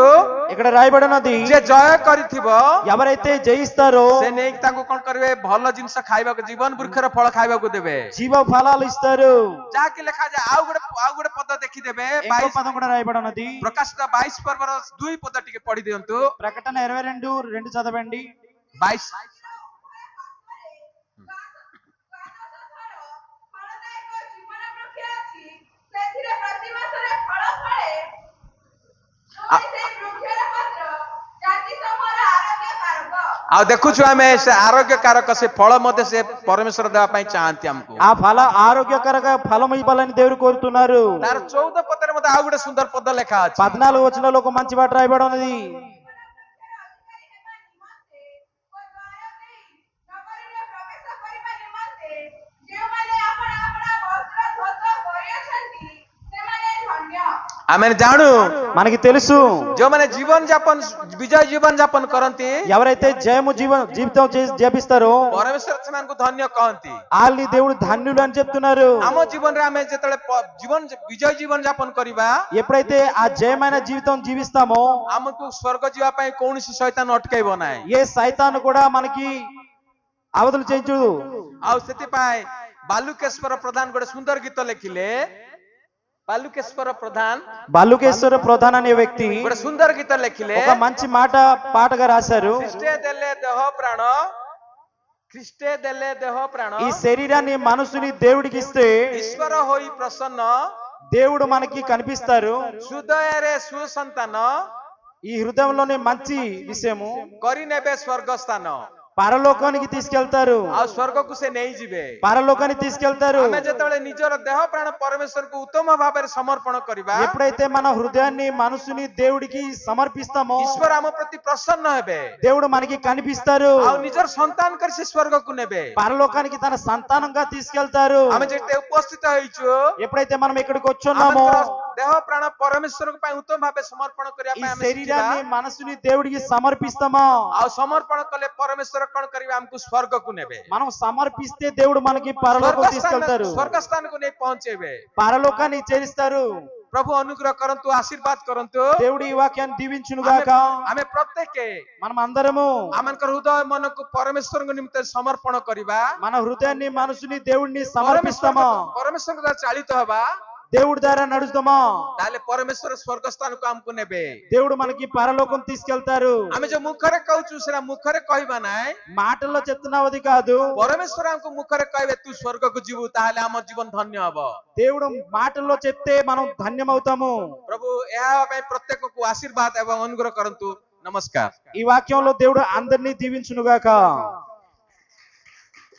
ఇక్కడ రాయబడినది ଯେ ଜୟ କରିଥିବ ఎవరైతే జయిస్తారో ସେ ନେଇକି ତାଙ୍କୁ କଣ କରିବେ ଭଲ ଜିନିଷ ଖାଇବାକୁ ଜୀବନ ବୃକ୍ଷର ଫଳ ଖାଇବାକୁ ଦେବେ। జీవ ఫలాలు ఇస్తారు। ଯାହାକି ଲେଖାଯାଏ ଆଉ ଗୋଟେ ପଦ ଦେଖିଦେବେ ఇంకో పదం కూడా రాయబడినది ପ୍ରକାଶିତ 22 ପର୍ବର 2 ପଦ ଟିକେ ପଢି ଦିଅନ୍ତୁ। ప్రకటన 22:2 చదవండి। 22 ଆଉ ଦେଖୁଛୁ ଆମେ ସେ ଆରୋଗ୍ୟକାରକ ସେ ଫଳ ମଧ୍ୟ ସେ ପରମେଶ୍ୱର ଦେବା ପାଇଁ ଚାହାନ୍ତି ଆମକୁ। ఆ ఫల ఆరోగ్యకరంగా ఫలం ఇవ్వాలని దేవుడు కోరుతున్నారు। ତାର 14 ପଦରେ ମଧ୍ୟ ଆଉ ଗୋଟେ ସୁନ୍ଦର పଦ ଲେଖା ଅଛି। 14 వచనంలో ఒక మంచి మాట రాయబడి ఉన్నది। ଆମେ ଜାଣୁ మనకి తెలుసు ଯେଉଁମାନେ ଜୀବନ ଯାପନ ବିଜୟ ଜୀବନ ଯାପନ କରନ୍ତି ఎవరైతే జీవితం జీవిస్తారో ପରମେଶ୍ୱର ସେମାନଙ୍କୁ ଧନ୍ୟ କହନ୍ତି। వాళ్ళని దేవుడు ధన్యులు అని చెప్తున్నారు। ଆମ ଜୀବନରେ ଆମେ ଯେତେବେଳେ ବିଜୟ ଜୀବନ ଯାପନ କରିବା ఎప్పుడైతే ఆ జయమైన జీవితం జీవిస్తామో ଆମକୁ ସ୍ୱର୍ଗ ଯିବା ପାଇଁ କୌଣସି ଶୈତାନ ଅଟକାଇବ ନାହିଁ। ఏ సైతాను కూడా మనకి అవధులు చేయించదు। ଆଉ ସେଥିପାଇଁ ବାଲୁକେଶ୍ୱର ପ୍ରଧାନ ଗୋଟେ ସୁନ୍ଦର ଗୀତ ଲେଖିଲେ। ବାଲୁକେଶ୍ୱର ప్రధాన్ అనే వ్యక్తి ଗୋଟେ ସୁନ୍ଦର ଗୀତ ଲେଖିଲେ। ఒక మంచి పాటగా రాశారు। ଖ୍ରୀଷ୍ଟେ ଦେଲେ ଦେହ ପ୍ରାଣ ଖ୍ରୀଷ୍ଟେ ଦେଲେ ଦେହ ପ୍ରାଣ ఈ శరీరాన్ని మనసుని దేవుడికి ఇస్తే ଈଶ୍ୱର ହୋଇ ପ୍ରସନ୍ନ దేవుడు మనకి కనిపిస్తారు। ହୃଦୟରେ ସୁସନ୍ତାନ ఈ హృదయంలోనే మంచి విషయము କରିନେବେ ସ୍ୱର୍ଗ ସ୍ଥାନ। పరలోకానికి తీసుకెళ్తారు। ଆଉ ସ୍ୱର୍ଗକୁ ସେ ନେଇଯିବେ। పరలోకానికి తీసుకెళ్తారు। ଆମେ ଯେତେବେଳେ ନିଜର ଦେହ ପ୍ରାଣ ପରମେଶ୍ୱରକୁ ଉତ୍ତମ ଭାବରେ ସମର୍ପଣ କରିବା ఎప్పుడైతే మన హృదయాన్ని మనసుని దేవుడికి సమర్పిస్తామో ଈଶ୍ୱର ଆମ ପ୍ରତି ପ୍ରସନ୍ନ ହେବେ। దేవుడు మనకి కనిపిస్తారు। ଆଉ ନିଜର ସନ୍ତାନ କରି ସେ ସ୍ୱର୍ଗକୁ ନେବେ। పరలోకానికి తన సంతానంగా తీసుకెళ్తారు। ଆମେ ଯେତେ ଉପସ୍ଥିତ ହେଇଛୁ ఎప్పుడైతే మనం ఇక్కడికి వచ్చున్నామో ଦେହ ପ୍ରାଣ ପରମେଶ୍ୱରଙ୍କ ପାଇଁ ଉତ୍ତମ ଭାବେ ସମର୍ପଣ କରିବା ఈ ପାଇଁ ଆମେ శరీరాన్ని మనసుని దేవుడికి సమర్పిస్తామో ଆଉ ସମର୍ପଣ କଲେ ପରମେଶ୍ୱର କଣ କରିବେ ଆମକୁ ସ୍ୱର୍ଗକୁ ନେବେ। మనం సమర్పిస్తే దేవుడు మనకి పరలోకం తీసుకెళ్తారు। ସ୍ୱର୍ଗ ସ୍ଥାନକୁ ନେଇ ପହଞ୍ଚେଇବେ। పరలోకాన్ని చేరిస్తారు। ପ୍ରଭୁ ଅନୁଗ୍ରହ କରନ୍ତୁ ଆଶୀର୍ବାଦ କରନ୍ତୁ। దేవుడు ఈ వాక్యాన్ని దీవించును గాక। ଆମେ ପ୍ରତ୍ୟେକ మనం అందరము ଆମଙ୍କର ହୃଦୟ ମନକୁ ପରମେଶ୍ୱରଙ୍କ ନିମିତ୍ତ ସମର୍ପଣ କରିବା। మన హృదయాన్ని మనసుని దేవుడిని సమర్పిస్తామా ପରମେଶ୍ୱରଙ୍କ ଦ୍ୱାରା ଚାଳିତ ହେବା। దేవుడి ద్వారా నడుస్తామా ତାହେଲେ ପରମେଶ୍ୱର ସ୍ୱର୍ଗ ସ୍ଥାନକୁ ଆମକୁ ନେବେ। దేవుడు మనకి పరలోకం తీసుకెళ్తారు। ଆମେ ଯୋଉ ମୁଖରେ କହୁଛୁ ସେଟା ମୁଖରେ କହିବା ନାହିଁ। మాటల్లో చెప్తున్నావది కాదు। ପରମେଶ୍ୱର ଆମକୁ ମୁଖରେ କହିବେ ତୁ ସ୍ୱର୍ଗକୁ ଯିବୁ ତାହେଲେ ଆମ ଜୀବନ ଧନ୍ୟ ହବ। దేవుడు మాటల్లో చెప్తే మనం ధన్యమవుతాము। ପ୍ରଭୁ ଏହା ପାଇଁ ପ୍ରତ୍ୟେକକୁ ଆଶୀର୍ବାଦ ଏବଂ ଅନୁଗ୍ରହ କରନ୍ତୁ। ନମସ୍କାର। ఈ వాక్యంలో దేవుడు అందరినీ దీవించును గాక।